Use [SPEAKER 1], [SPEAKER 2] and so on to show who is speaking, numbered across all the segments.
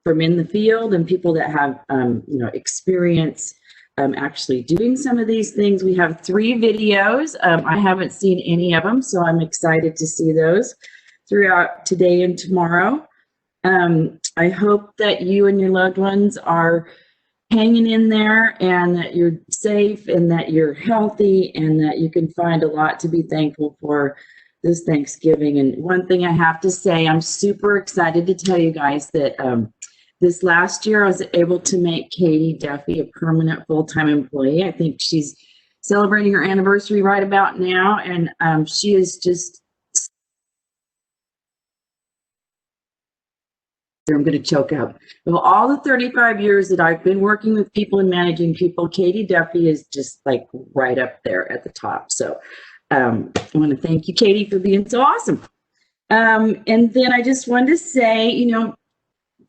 [SPEAKER 1] from in the field and people that have, experience actually doing some of these things. We have 3 videos. I haven't seen any of them, so I'm excited to see those throughout today and tomorrow. I hope that you and your loved ones are hanging in there and that you're safe and that you're healthy and that you can find a lot to be thankful for this Thanksgiving. And one thing I have to say, I'm super excited to tell you guys that this last year I was able to make Katie Duffy a permanent full-time employee. I think she's celebrating her anniversary right about now, and she is just, I'm going to choke up. Of all the 35 years that I've been working with people and managing people, Katie Duffy is just like right up there at the top. So I want to thank you, Katie, for being so awesome. And then I just wanted to say, the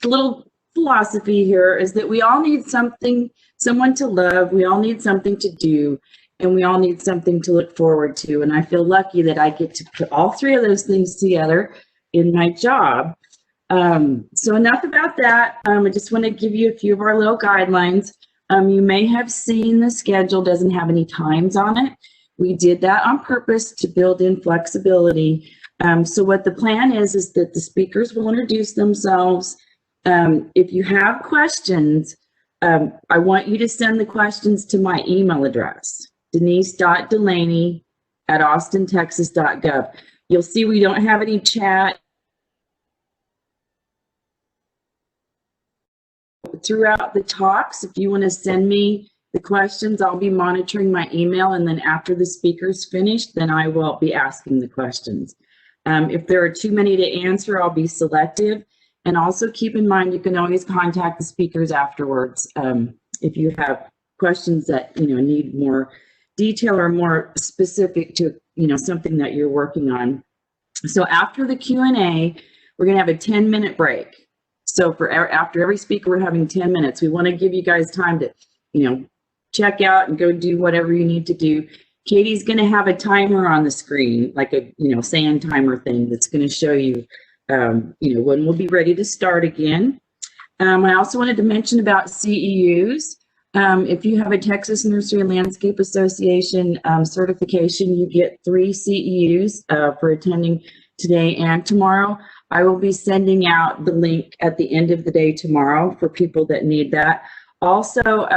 [SPEAKER 1] little philosophy here is that we all need someone to love. We all need something to do, and we all need something to look forward to. And I feel lucky that I get to put all 3 of those things together in my job. So enough about that. I just want to give you a few of our little guidelines. You may have seen the schedule doesn't have any times on it. We did that on purpose to build in flexibility. So what the plan is that the speakers will introduce themselves. If you have questions, I want you to send the questions to my email address, denise.delaney@austintexas.gov. You'll see we don't have any chat. Throughout the talks, if you want to send me the questions, I'll be monitoring my email, and then after the speaker's finished, then I will be asking the questions. If there are too many to answer, I'll be selective. And also keep in mind, you can always contact the speakers afterwards if you have questions that need more detail or more specific to something that you're working on. So after the Q&A, we're going to have a 10-minute break. So after every speaker, we're having 10 minutes. We want to give you guys time to, check out and go do whatever you need to do. Katie's going to have a timer on the screen, like a, sand timer thing that's going to show you, when we'll be ready to start again. I also wanted to mention about CEUs. If you have a Texas Nursery and Landscape Association certification, you get 3 CEUs for attending today and tomorrow. I will be sending out the link at the end of the day tomorrow for people that need that. Also,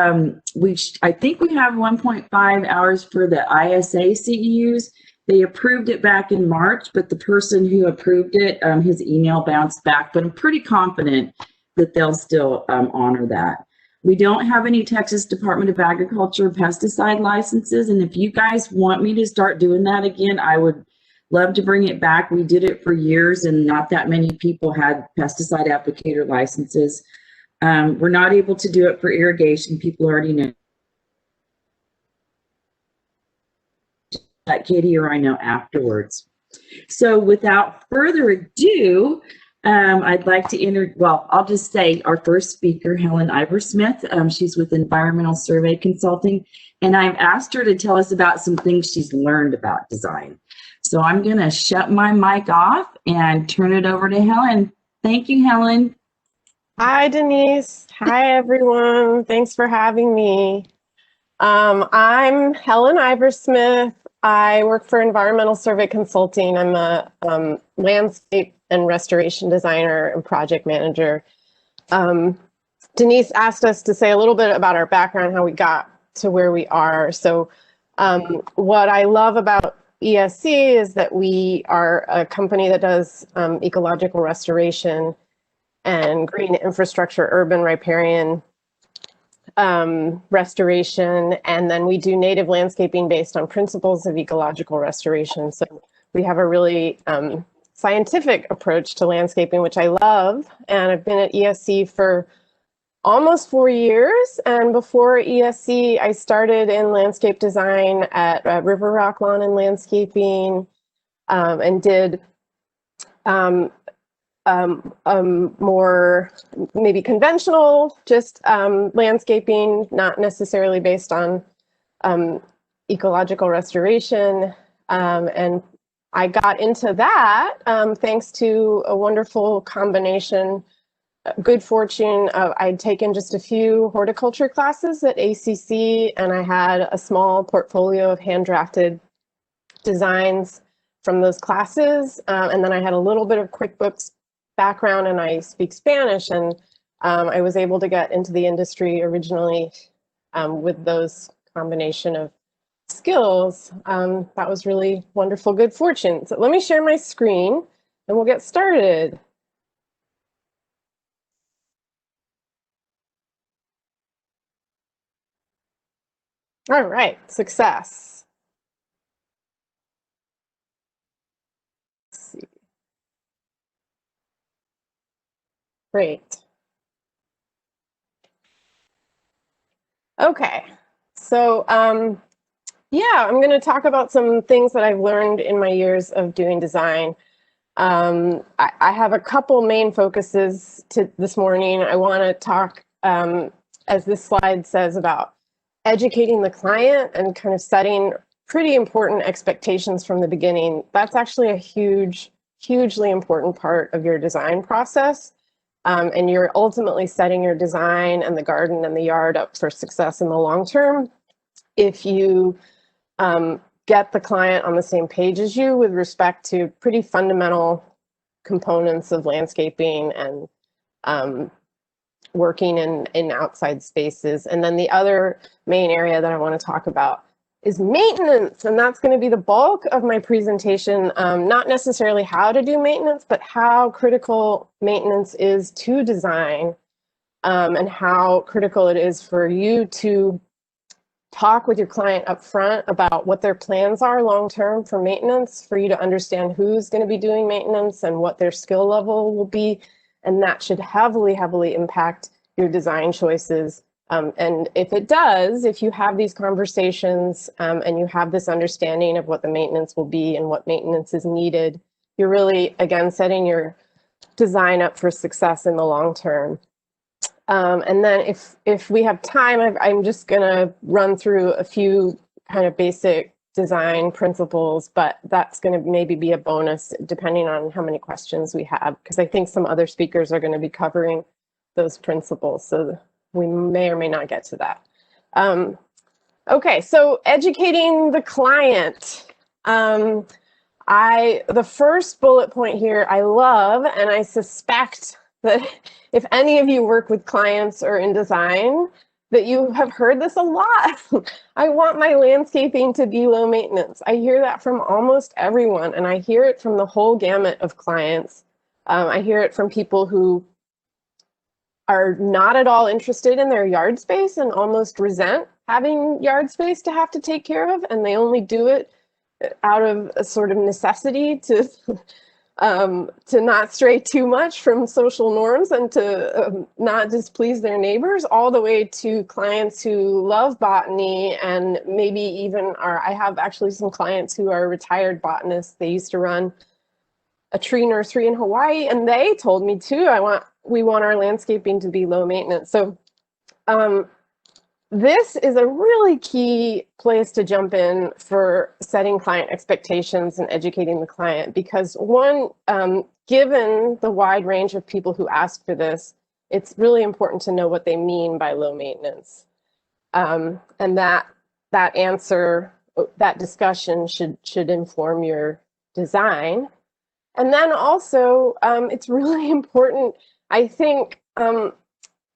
[SPEAKER 1] I think we have 1.5 hours for the ISA CEUs. They approved it back in March, but the person who approved it, his email bounced back, but I'm pretty confident that they'll still honor that. We don't have any Texas Department of Agriculture pesticide licenses, and if you guys want me to start doing that again, I would love to bring it back. We did it for years, and not that many people had pesticide applicator licenses. We're not able to do it for irrigation. People already know. Let Katie or I know afterwards. So without further ado, I'd like to I'll just say our first speaker, Helen Iversmith. She's with Environmental Survey Consulting, and I've asked her to tell us about some things she's learned about design. So I'm going to shut my mic off and turn it over to Helen. Thank you, Helen.
[SPEAKER 2] Hi, Denise. Hi, everyone. Thanks for having me. I'm Helen Iversmith. I work for Environmental Survey Consulting. I'm a landscape and restoration designer and project manager. Denise asked us to say a little bit about our background, how we got to where we are. So what I love about ESC is that we are a company that does ecological restoration and green infrastructure, urban riparian restoration, and then we do native landscaping based on principles of ecological restoration. So we have a really scientific approach to landscaping, which I love, and I've been at ESC for almost 4 years. And before ESC, I started in landscape design at River Rock Lawn and Landscaping, and did more maybe conventional, just landscaping, not necessarily based on ecological restoration. And I got into that thanks to a wonderful combination good fortune of I'd taken just a few horticulture classes at ACC, and I had a small portfolio of hand drafted designs from those classes. And then I had a little bit of QuickBooks background, and I speak Spanish, and I was able to get into the industry originally with those combination of skills. That was really wonderful good fortune. So let me share my screen and we'll get started. All right, success. Let's see. Great. Okay, so yeah, I'm going to talk about some things that I've learned in my years of doing design. I have a couple main focuses to this morning. I want to talk, as this slide says, about educating the client and kind of setting pretty important expectations from the beginning. That's actually a hugely important part of your design process. And you're ultimately setting your design and the garden and the yard up for success in the long term if you get the client on the same page as you with respect to pretty fundamental components of landscaping and working in outside spaces. And then the other main area that I want to talk about is maintenance, and that's going to be the bulk of my presentation. Not necessarily how to do maintenance, but how critical maintenance is to design, and how critical it is for you to talk with your client up front about what their plans are long-term for maintenance, for you to understand who's going to be doing maintenance and what their skill level will be. And that should heavily impact your design choices. And if it does, if you have these conversations and you have this understanding of what the maintenance will be and what maintenance is needed, you're really, again, setting your design up for success in the long term. And then if we have time, I'm just going to run through a few kind of basic design principles, but that's going to maybe be a bonus depending on how many questions we have, because I think some other speakers are going to be covering those principles, so we may or may not get to that. Okay, so educating the client. The first bullet point here I love, and I suspect that if any of you work with clients or in design, that you have heard this a lot. I want my landscaping to be low maintenance. I hear that from almost everyone, and I hear it from the whole gamut of clients. I hear it from people who are not at all interested in their yard space and almost resent having yard space to have to take care of, and they only do it out of a sort of necessity to not stray too much from social norms and to not displease their neighbors, all the way to clients who love botany and maybe even I have actually some clients who are retired botanists. They used to run a tree nursery in Hawaii, and they told me too, we want our landscaping to be low maintenance. So this is a really key place to jump in for setting client expectations and educating the client, because one, given the wide range of people who ask for this, it's really important to know what they mean by low maintenance. And that answer, that discussion should inform your design. And then also, it's really important, I think,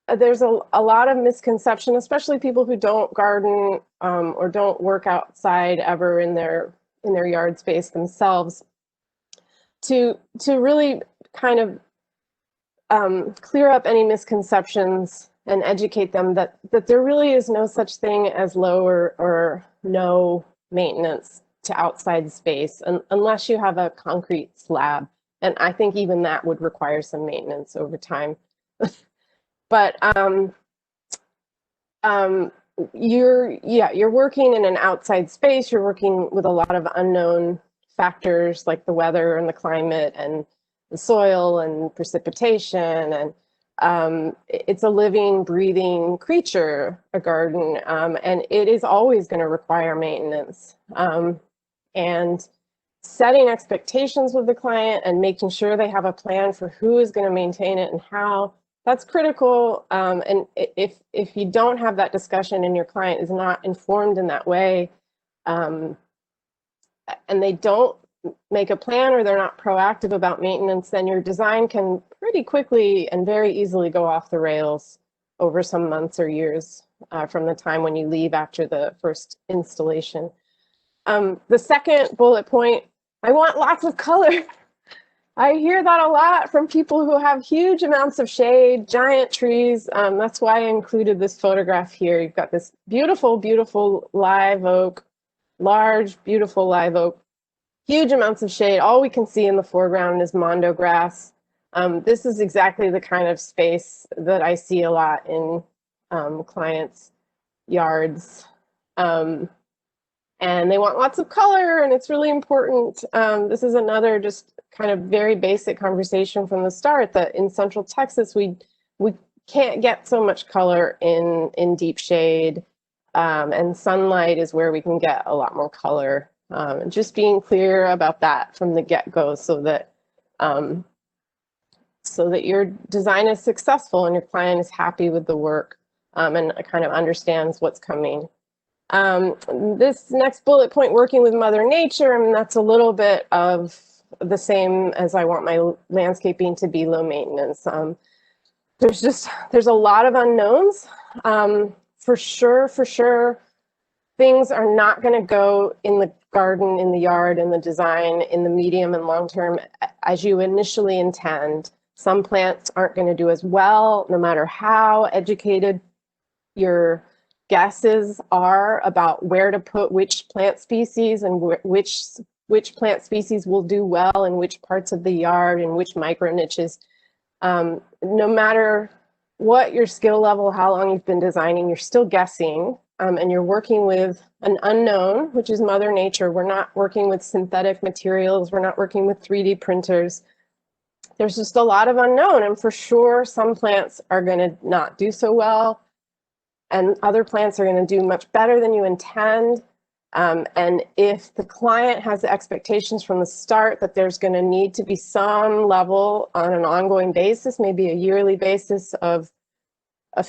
[SPEAKER 2] there's a lot of misconception, especially people who don't garden or don't work outside ever in their yard space themselves, to really kind of clear up any misconceptions and educate them that there really is no such thing as low or no maintenance to outside space, unless you have a concrete slab. And I think even that would require some maintenance over time. But you're working in an outside space. You're working with a lot of unknown factors like the weather and the climate and the soil and precipitation, and it's a living, breathing creature, a garden, and it is always going to require maintenance. And setting expectations with the client and making sure they have a plan for who is going to maintain it and how That's critical. And if you don't have that discussion and your client is not informed in that way, and they don't make a plan or they're not proactive about maintenance, then your design can pretty quickly and very easily go off the rails over some months or years from the time when you leave after the first installation. The second bullet point, I want lots of color. I hear that a lot from people who have huge amounts of shade, giant trees. That's why I included this photograph here. You've got this beautiful, beautiful live oak, large, beautiful live oak, huge amounts of shade. All we can see in the foreground is mondo grass. This is exactly the kind of space that I see a lot in clients' yards. And they want lots of color, and it's really important. This is another just kind of very basic conversation from the start that in Central Texas, we can't get so much color in deep shade, and sunlight is where we can get a lot more color. And just being clear about that from the get-go so that your design is successful and your client is happy with the work and kind of understands what's coming. This next bullet point, working with Mother Nature, and that's a little bit of the same as I want my landscaping to be low maintenance. There's a lot of unknowns. For sure, things are not going to go in the garden, in the yard, in the design, in the medium and long term as you initially intend. Some plants aren't going to do as well, no matter how educated your guesses are about where to put which plant species and which plant species will do well in which parts of the yard and which micro niches. No matter what your skill level, how long you've been designing, you're still guessing, and you're working with an unknown, which is Mother Nature. We're not working with synthetic materials. We're not working with 3D printers. There's just a lot of unknown, and for sure, some plants are going to not do so well, and other plants are going to do much better than you intend. And if the client has the expectations from the start that there's going to need to be some level on an ongoing basis, maybe a yearly basis of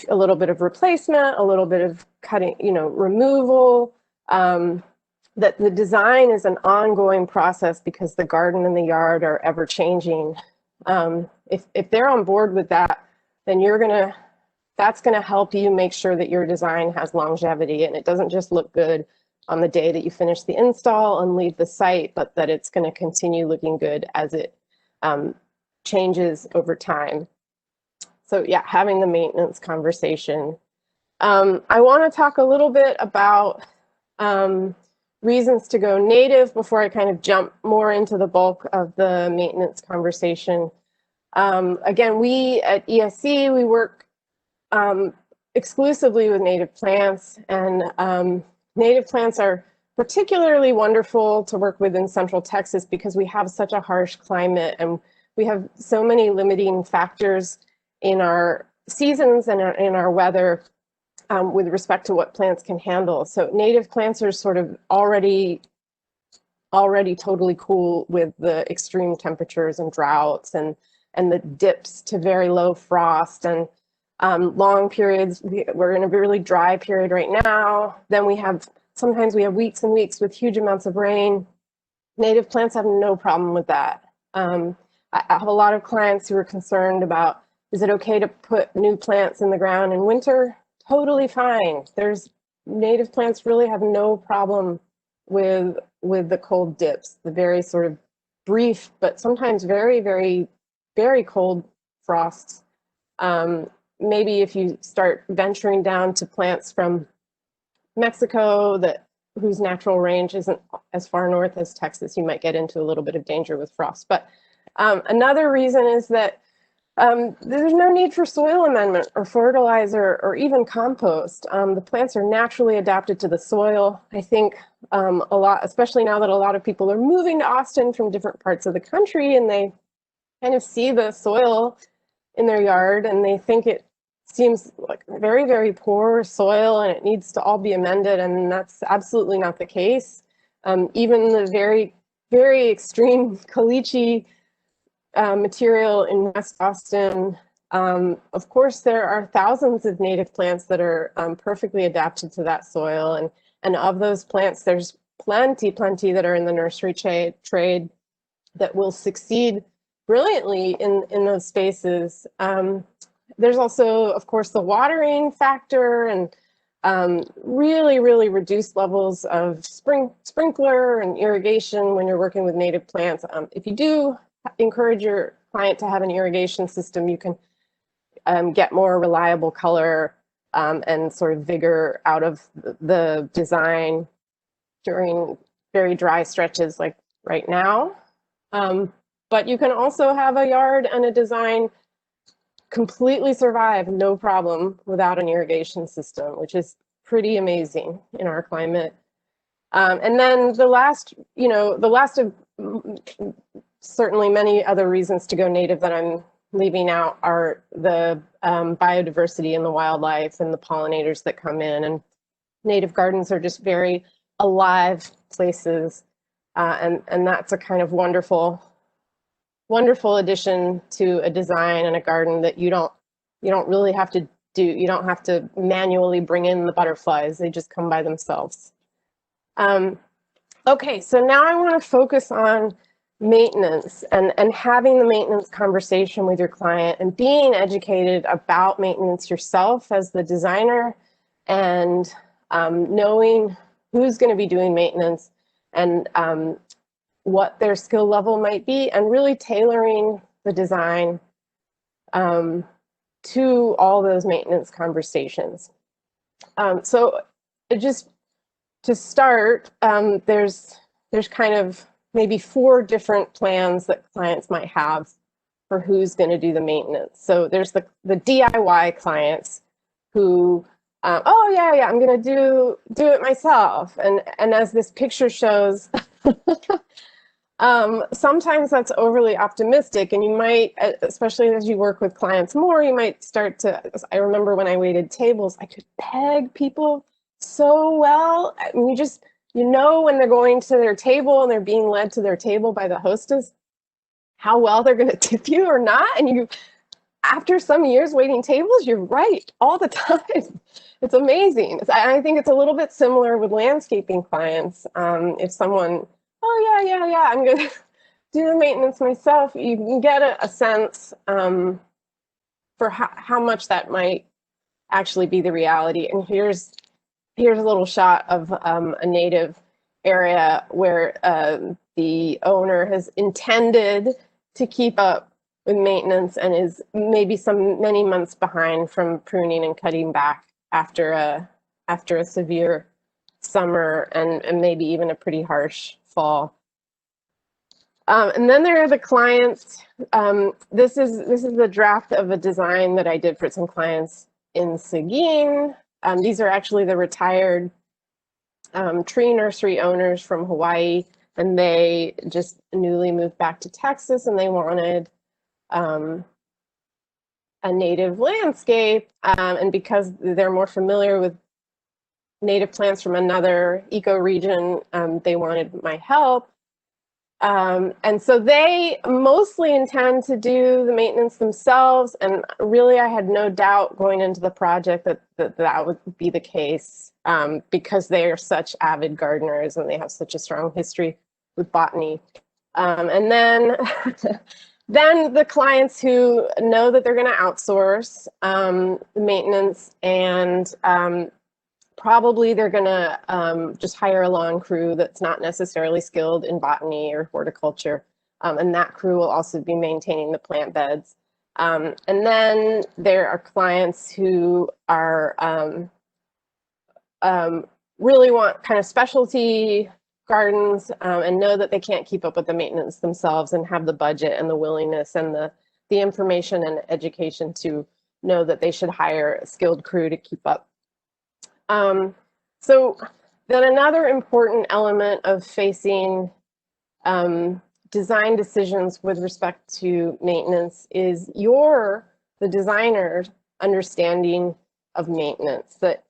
[SPEAKER 2] a little bit of replacement, a little bit of cutting, removal, that the design is an ongoing process because the garden and the yard are ever changing. If they're on board with that, then that's going to help you make sure that your design has longevity and it doesn't just look good on the day that you finish the install and leave the site, but that it's going to continue looking good as it changes over time. So yeah, having the maintenance conversation. I want to talk a little bit about reasons to go native before I kind of jump more into the bulk of the maintenance conversation. Again, we at ESC, we work exclusively with native plants, and native plants are particularly wonderful to work with in Central Texas because we have such a harsh climate and we have so many limiting factors in our seasons and in our weather with respect to what plants can handle. So native plants are sort of already totally cool with the extreme temperatures and droughts and the dips to very low frost and long periods. We're in a really dry period right now. Then sometimes we have weeks and weeks with huge amounts of rain. Native plants have no problem with that. I have a lot of clients who are concerned about, is it okay to put new plants in the ground in winter? Totally fine. Native plants really have no problem with the cold dips, the very sort of brief, but sometimes very, very, very cold frosts. Maybe if you start venturing down to plants from Mexico whose natural range isn't as far north as Texas, you might get into a little bit of danger with frost. But another reason is that there's no need for soil amendment or fertilizer or even compost. The plants are naturally adapted to the soil. I think a lot, especially now that a lot of people are moving to Austin from different parts of the country, and they kind of see the soil in their yard and they think it seems like very, very poor soil and it needs to all be amended, and that's absolutely not the case. Even the very, very extreme caliche material in West Austin Of course, there are thousands of native plants that are perfectly adapted to that soil. And of those plants, there's plenty that are in the nursery trade that will succeed brilliantly in those spaces. There's also, of course, the watering factor and really reduced levels of sprinkler and irrigation when you're working with native plants. If you do encourage your client to have an irrigation system, you can get more reliable color and sort of vigor out of the design during very dry stretches like right now. But you can also have a yard and a design completely survive, no problem, without an irrigation system, which is pretty amazing in our climate. And then the last of certainly many other reasons to go native that I'm leaving out are the biodiversity and the wildlife and the pollinators that come in. And native gardens are just very alive places. And that's a kind of wonderful addition to a design and a garden that you don't really have to do. You don't have to manually bring in the butterflies. They just come by themselves. Okay, so now I want to focus on maintenance and having the maintenance conversation with your client and being educated about maintenance yourself as the designer, and knowing who's going to be doing maintenance and what their skill level might be, and really tailoring the design to all those maintenance conversations. So just to start, there's kind of maybe 4 different plans that clients might have for who's going to do the maintenance. So there's the DIY clients who, oh yeah, I'm going to do it myself. And as this picture shows, sometimes that's overly optimistic, and you might, especially as you work with clients more, you might start to, I remember when I waited tables, I could peg people so well. I mean, you know when they're going to their table and they're being led to their table by the hostess, how well they're going to tip you or not. And you, after some years waiting tables, you're right all the time. It's amazing. I think it's a little bit similar with landscaping clients. If someone, oh yeah, I'm going to do the maintenance myself, you can get a sense for how much that might actually be the reality. And here's a little shot of a native area where the owner has intended to keep up with maintenance and is maybe many months behind from pruning and cutting back after a severe summer and maybe even a pretty harsh fall. And then there are the clients. This is the draft of a design that I did for some clients in Seguin. These are actually the retired tree nursery owners from Hawaii, and they just newly moved back to Texas, and they wanted a native landscape. And because they're more familiar with native plants from another ecoregion, they wanted my help. And so they mostly intend to do the maintenance themselves, and really I had no doubt going into the project that would be the case, because they are such avid gardeners and they have such a strong history with botany. And then then the clients who know that they're going to outsource maintenance, and probably they're going to just hire a lawn crew that's not necessarily skilled in botany or horticulture. And that crew will also be maintaining the plant beds. And then there are clients who are really want kind of specialty gardens and know that they can't keep up with the maintenance themselves and have the budget and the willingness and the information and education to know that they should hire a skilled crew to keep up. So then another important element of facing design decisions with respect to maintenance is the designer's understanding of maintenance. That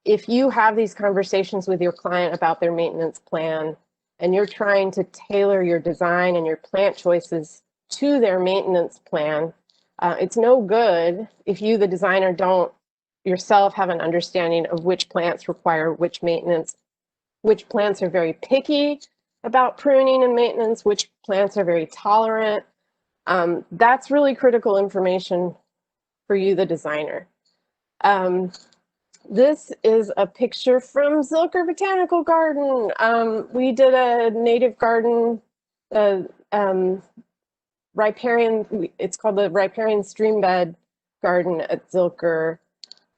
[SPEAKER 2] if you have these conversations with your client about their maintenance plan, and you're trying to tailor your design and your plant choices to their maintenance plan, It's no good if you, the designer, don't yourself have an understanding of which plants require which maintenance, which plants are very picky about pruning and maintenance, which plants are very tolerant. That's really critical information for you, the designer. This is a picture from Zilker Botanical Garden. We did a native garden, riparian, it's called the riparian streambed garden at Zilker.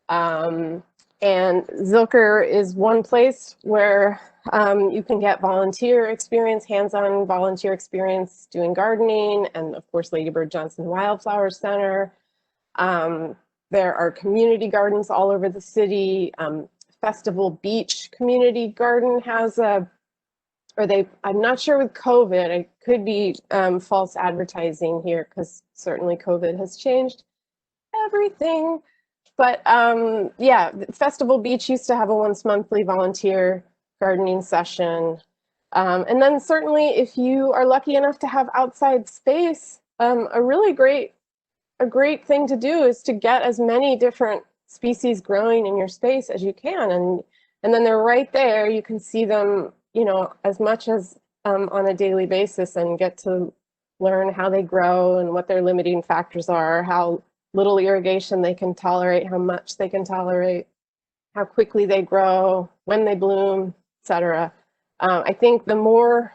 [SPEAKER 2] And Zilker is one place where you can get volunteer experience, hands-on volunteer experience doing gardening, and of course Lady Bird Johnson Wildflower Center. There are community gardens all over the city. Festival Beach Community Garden has a, I'm not sure with COVID, it could be false advertising here because certainly COVID has changed everything. But yeah, Festival Beach used to have a once monthly volunteer gardening session. And then certainly if you are lucky enough to have outside space, a really great thing to do is to get as many different species growing in your space as you can. And then they're right there. You can see them, you know, as much as on a daily basis and get to learn how they grow and what their limiting factors are, how little irrigation they can tolerate, how much they can tolerate, how quickly they grow, when they bloom, etc. I think the more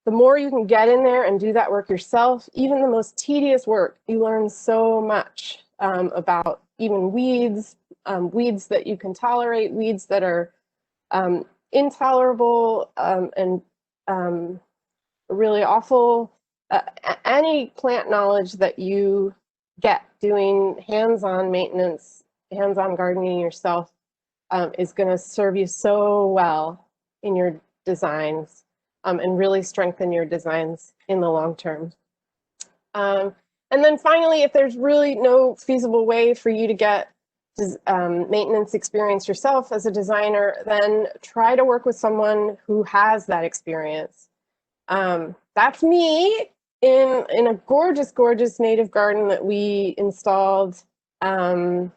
[SPEAKER 2] you can get in there and do that work yourself, even the most tedious work, you learn so much about even weeds, weeds that you can tolerate, weeds that are intolerable and really awful. Any plant knowledge that you get doing hands-on maintenance, hands-on gardening yourself is going to serve you so well in your designs and really strengthen your designs in the long term. And then finally, if there's really no feasible way for you to get maintenance experience yourself as a designer, then try to work with someone who has that experience. That's me in a gorgeous, gorgeous native garden that we installed in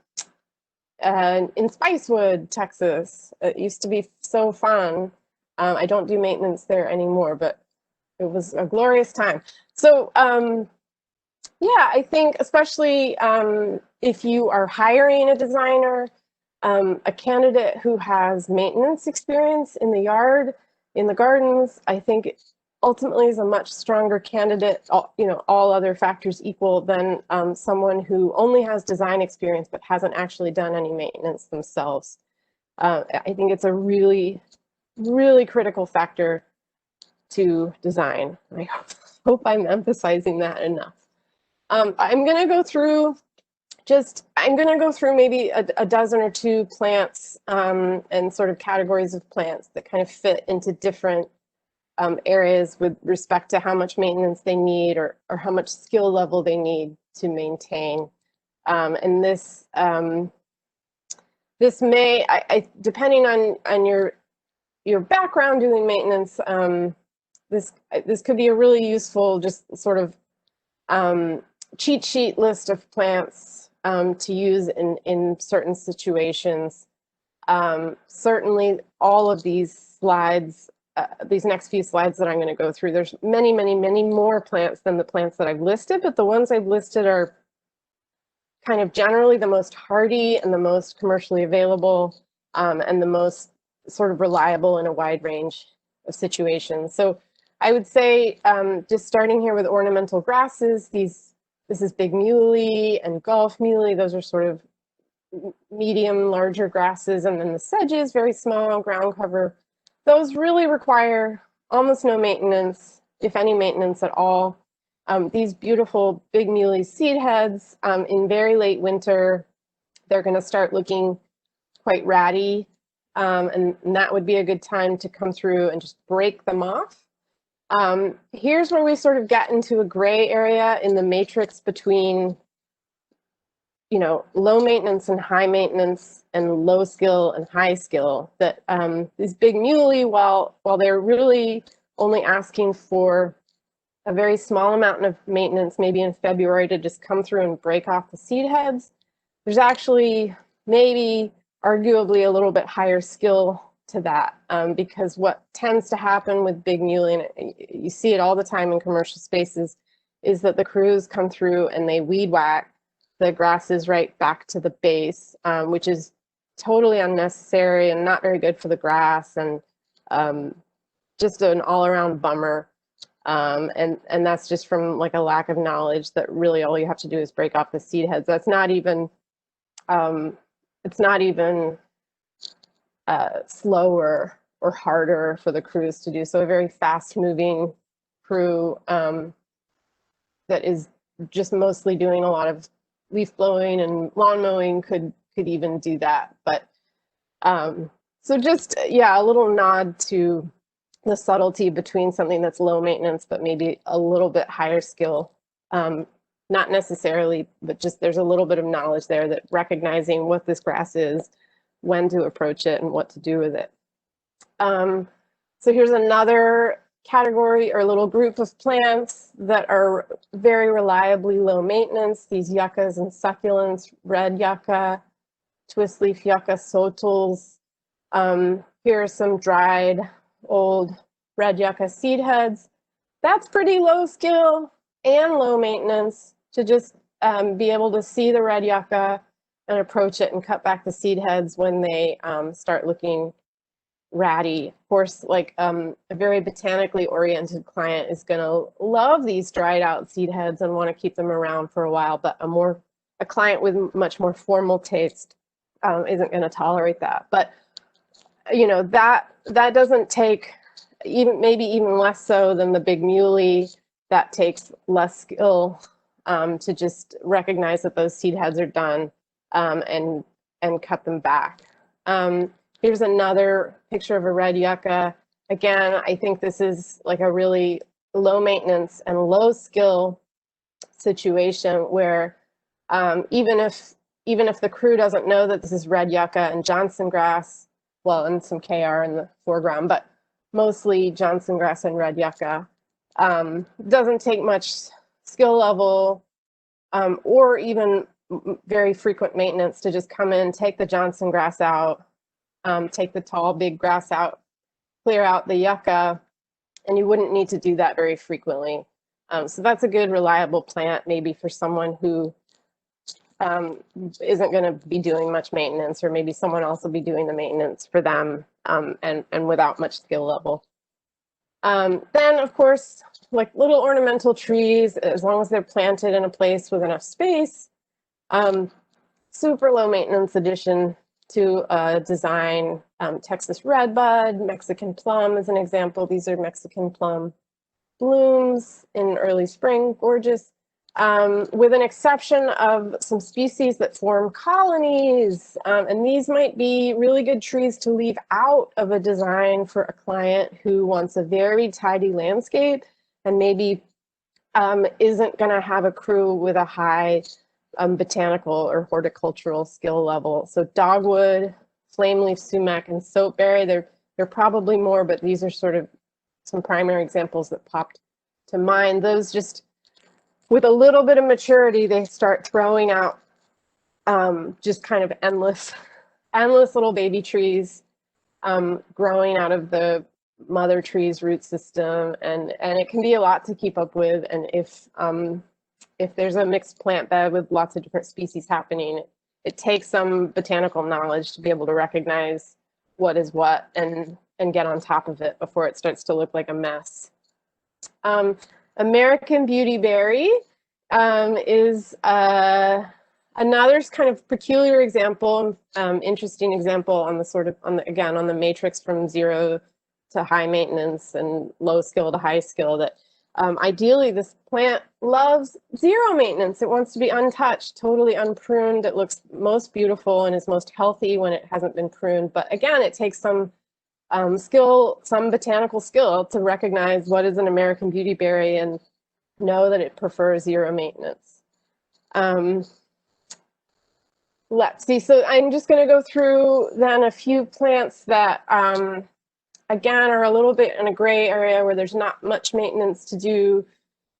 [SPEAKER 2] Spicewood, Texas. It used to be so fun. I don't do maintenance there anymore, but it was a glorious time. So yeah, I think especially if you are hiring a designer, a candidate who has maintenance experience in the yard, in the gardens, I think ultimately is a much stronger candidate, you know, all other factors equal, than someone who only has design experience but hasn't actually done any maintenance themselves. I think it's a really, really critical factor to design. I hope I'm emphasizing that enough. I'm going to go through maybe a dozen or two plants and sort of categories of plants that kind of fit into different areas with respect to how much maintenance they need or how much skill level they need to maintain. And this may, depending on your background doing maintenance, this could be a really useful just sort of cheat sheet list of plants to use in certain situations. Certainly all of these slides, these next few slides that I'm going to go through, there's many, many, many more plants than the plants that I've listed, but the ones I've listed are kind of generally the most hardy and the most commercially available and the most sort of reliable in a wide range of situations. So I would say just starting here with ornamental grasses, this is big muley and Gulf muley. Those are sort of medium, larger grasses. And then the sedges, very small ground cover. Those really require almost no maintenance, if any maintenance at all. These beautiful big muley seed heads, in very late winter, they're going to start looking quite ratty. And that would be a good time to come through and just break them off. Here's where we sort of get into a gray area in the matrix between, you know, low maintenance and high maintenance and low skill and high skill. That these big muley, while they're really only asking for a very small amount of maintenance, maybe in February, to just come through and break off the seed heads. There's actually maybe arguably a little bit higher skill to that, because what tends to happen with big muley, and you see it all the time in commercial spaces, is that the crews come through and they weed whack the grasses right back to the base, which is totally unnecessary and not very good for the grass, and just an all-around bummer. And that's just from like a lack of knowledge that really all you have to do is break off the seed heads. That's not even, it's not even slower or harder for the crews to do. So a very fast-moving crew that is just mostly doing a lot of leaf blowing and lawn mowing could even do that. But so just, yeah, a little nod to the subtlety between something that's low maintenance but maybe a little bit higher skill. Not necessarily, but just there's a little bit of knowledge there that recognizing what this grass is, when to approach it, and what to do with it. So here's another category or little group of plants that are very reliably low maintenance. These yuccas and succulents, red yucca, twist leaf yucca, sotals. Here are some dried old red yucca seed heads. That's pretty low skill and low maintenance to just be able to see the red yucca and approach it and cut back the seed heads when they start looking ratty. Of course, like a very botanically oriented client is going to love these dried out seed heads and want to keep them around for a while, but a client with much more formal taste isn't going to tolerate that. But you know, that doesn't take, maybe even less so than the big muley. That takes less skill to just recognize that those seed heads are done and cut them back. Here's another picture of a red yucca. Again, I think this is like a really low maintenance and low skill situation where even if the crew doesn't know that this is red yucca and Johnson grass, well, and some KR in the foreground, but mostly Johnson grass and red yucca, doesn't take much skill level or even very frequent maintenance to just come in, take the Johnson grass out, take the tall, big grass out, clear out the yucca, and you wouldn't need to do that very frequently. So that's a good, reliable plant, maybe for someone who isn't going to be doing much maintenance, or maybe someone else will be doing the maintenance for them and without much skill level. Then, of course, like little ornamental trees, as long as they're planted in a place with enough space, super low maintenance addition to design. Texas redbud, Mexican plum is an example. These are Mexican plum blooms in early spring, gorgeous. With an exception of some species that form colonies. And these might be really good trees to leave out of a design for a client who wants a very tidy landscape and maybe isn't going to have a crew with a high botanical or horticultural skill level. So dogwood, flameleaf sumac, and soapberry, they're probably more, but these are sort of some primary examples that popped to mind. Those just, with a little bit of maturity, they start throwing out just kind of endless little baby trees growing out of the mother tree's root system, and it can be a lot to keep up with. And if there's a mixed plant bed with lots of different species happening, it takes some botanical knowledge to be able to recognize what is what and get on top of it before it starts to look like a mess. American beautyberry is another kind of peculiar example, interesting example on the sort of, again, on the matrix from zero to high maintenance and low skill to high skill, that ideally this plant loves zero maintenance. It wants to be untouched, totally unpruned. It looks most beautiful and is most healthy when it hasn't been pruned. But again, it takes some skill, some botanical skill to recognize what is an American beautyberry and know that it prefers zero maintenance. Let's see, so I'm just going to go through then a few plants that again are a little bit in a gray area where there's not much maintenance to do.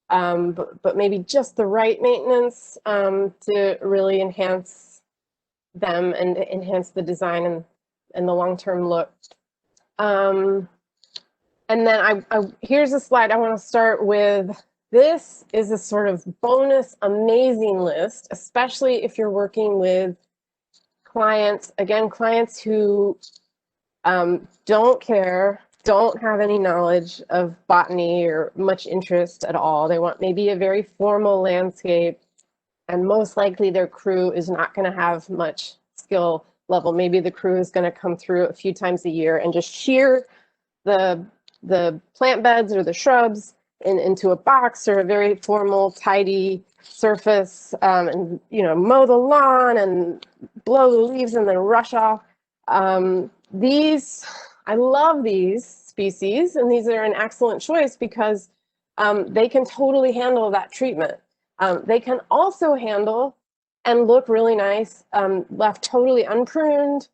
[SPEAKER 2] but maybe just the right maintenance to really enhance them and enhance the design and the long-term look. And then here's a slide I want to start with. This is a sort of bonus amazing list, especially if you're working with clients, again, clients who don't care, don't have any knowledge of botany or much interest at all. They want maybe a very formal landscape, and most likely their crew is not going to have much skill level. Maybe the crew is going to come through a few times a year and just shear the plant beds or the shrubs into a box or a very formal, tidy surface, and mow the lawn and blow the leaves and then rush off. I love these species, and these are an excellent choice because they can totally handle that treatment. They can also handle and look really nice, left totally unpruned,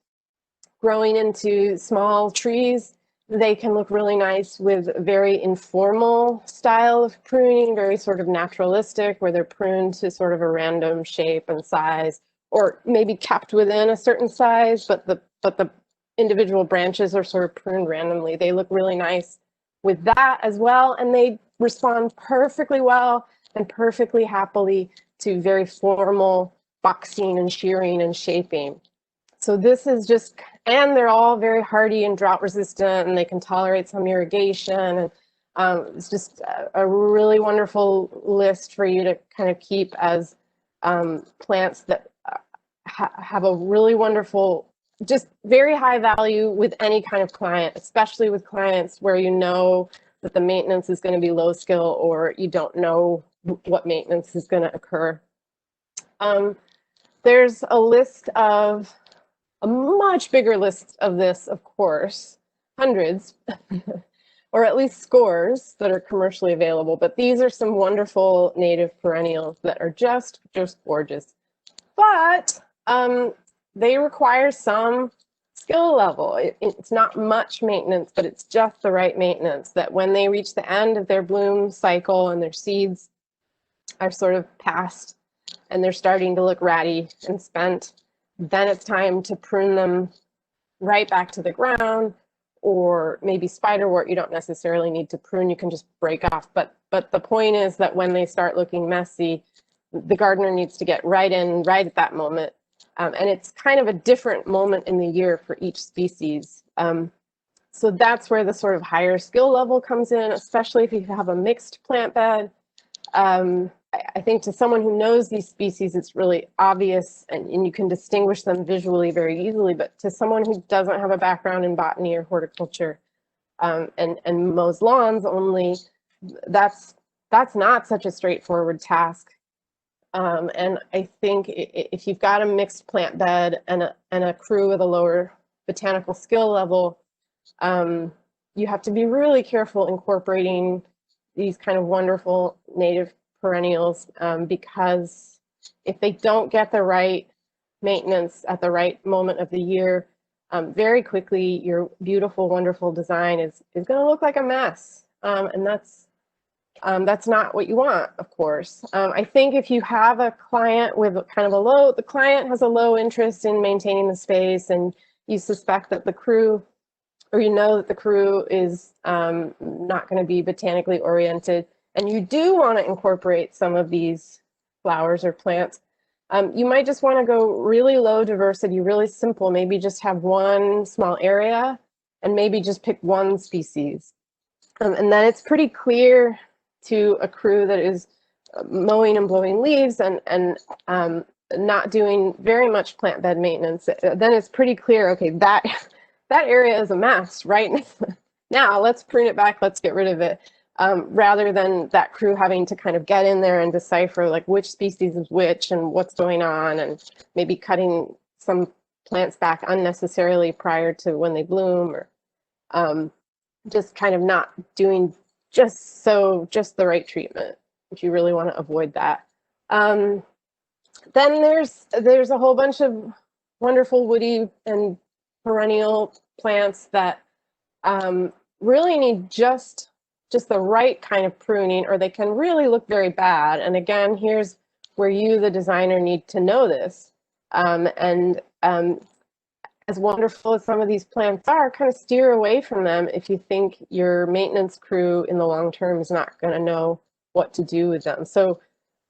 [SPEAKER 2] growing into small trees. They can look really nice with a very informal style of pruning, very sort of naturalistic, where they're pruned to sort of a random shape and size, or maybe kept within a certain size, but the individual branches are sort of pruned randomly. They look really nice with that as well, and they respond perfectly well and perfectly happily to very formal boxing and shearing and shaping. So this is just, and they're all very hardy and drought resistant, and they can tolerate some irrigation. And it's just a really wonderful list for you to kind of keep as plants that have a really wonderful, just very high value with any kind of client, especially with clients where you know that the maintenance is going to be low skill, or you don't know what maintenance is going to occur. There's a much bigger list of this, of course, hundreds, or at least scores that are commercially available. But these are some wonderful native perennials that are just gorgeous. But they require some skill level. It's not much maintenance, but it's just the right maintenance that when they reach the end of their bloom cycle and their seeds are sort of past and they're starting to look ratty and spent, then it's time to prune them right back to the ground. Or maybe spiderwort you don't necessarily need to prune, you can just break off. But the point is that when they start looking messy, the gardener needs to get right in right at that moment. And it's kind of a different moment in the year for each species. So that's where the sort of higher skill level comes in, especially if you have a mixed plant bed. I think to someone who knows these species, it's really obvious and you can distinguish them visually very easily. But to someone who doesn't have a background in botany or horticulture and mows lawns only, that's not such a straightforward task. And I think if you've got a mixed plant bed and a crew with a lower botanical skill level, you have to be really careful incorporating these kind of wonderful native perennials, because if they don't get the right maintenance at the right moment of the year, very quickly your beautiful, wonderful design is going to look like a mess. And that's not what you want, of course. I think if you have a client with kind of the client has a low interest in maintaining the space, and you suspect that the crew, or you know that the crew is not going to be botanically oriented, and you do want to incorporate some of these flowers or plants, you might just want to go really low diversity, really simple, maybe just have one small area and maybe just pick one species. And then it's pretty clear to a crew that is mowing and blowing leaves and not doing very much plant bed maintenance, then it's pretty clear, okay, that area is a mess right now. Let's prune it back, let's get rid of it. Rather than that crew having to kind of get in there and decipher like which species is which and what's going on, and maybe cutting some plants back unnecessarily prior to when they bloom, or just kind of not doing just the right treatment, if you really want to avoid that. Then there's a whole bunch of wonderful woody and perennial plants that really need just just the right kind of pruning, or they can really look very bad. And again, here's where you, the designer, need to know this. As wonderful as some of these plants are, kind of steer away from them if you think your maintenance crew in the long term is not going to know what to do with them. So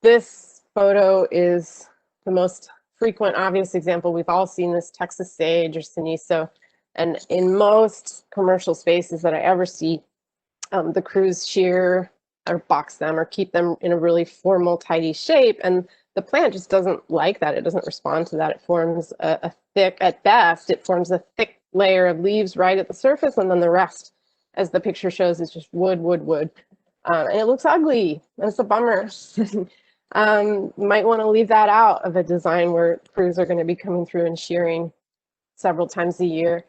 [SPEAKER 2] this photo is the most frequent, obvious example. We've all seen this Texas sage or Siniso. And in most commercial spaces that I ever see, the crews shear or box them or keep them in a really formal, tidy shape. And the plant just doesn't like that. It doesn't respond to that. It forms a thick, at best, it forms a thick layer of leaves right at the surface. And then the rest, as the picture shows, is just wood, wood, wood. And it looks ugly. That's a bummer. Might want to leave that out of a design where crews are going to be coming through and shearing several times a year.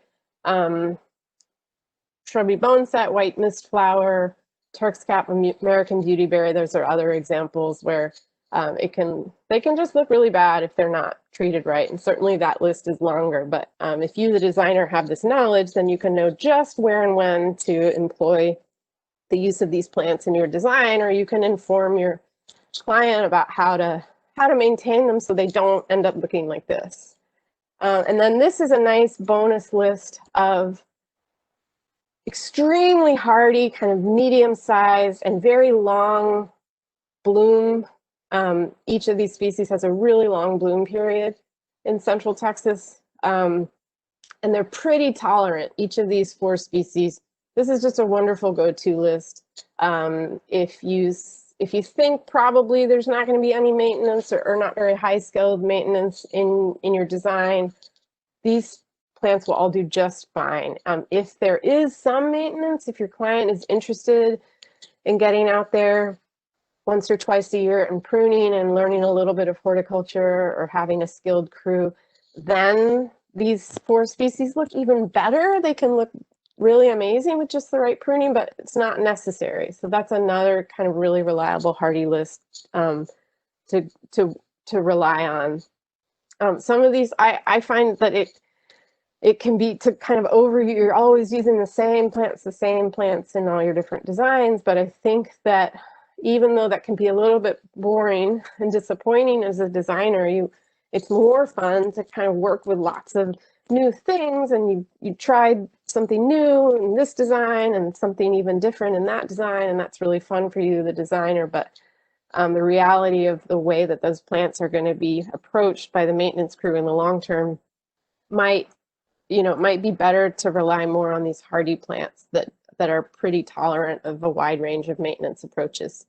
[SPEAKER 2] Shrubby boneset, white mist flower, Turk's cap, American beautyberry. Those are other examples where they can just look really bad if they're not treated right. And certainly that list is longer. But if you, the designer, have this knowledge, then you can know just where and when to employ the use of these plants in your design, or you can inform your client about how to maintain them so they don't end up looking like this. And then this is a nice bonus list of extremely hardy, kind of medium-sized and very long bloom. Each of these species has a really long bloom period in Central Texas, and they're pretty tolerant. Each of these 4 species. This is just a wonderful go-to list. If you think probably there's not going to be any maintenance or not very high-skilled maintenance in your design, these plants will all do just fine. If there is some maintenance, if your client is interested in getting out there once or twice a year and pruning and learning a little bit of horticulture or having a skilled crew, then these 4 species look even better. They can look really amazing with just the right pruning, but it's not necessary. So that's another kind of really reliable hardy list to rely on. Some of these, I find that it can be to kind of you're always using the same plants in all your different designs. But I think that even though that can be a little bit boring and disappointing as a designer, it's more fun to kind of work with lots of new things, and you tried something new in this design and something even different in that design, and that's really fun for you, the designer. But the reality of the way that those plants are going to be approached by the maintenance crew in the long term might be better to rely more on these hardy plants that are pretty tolerant of a wide range of maintenance approaches.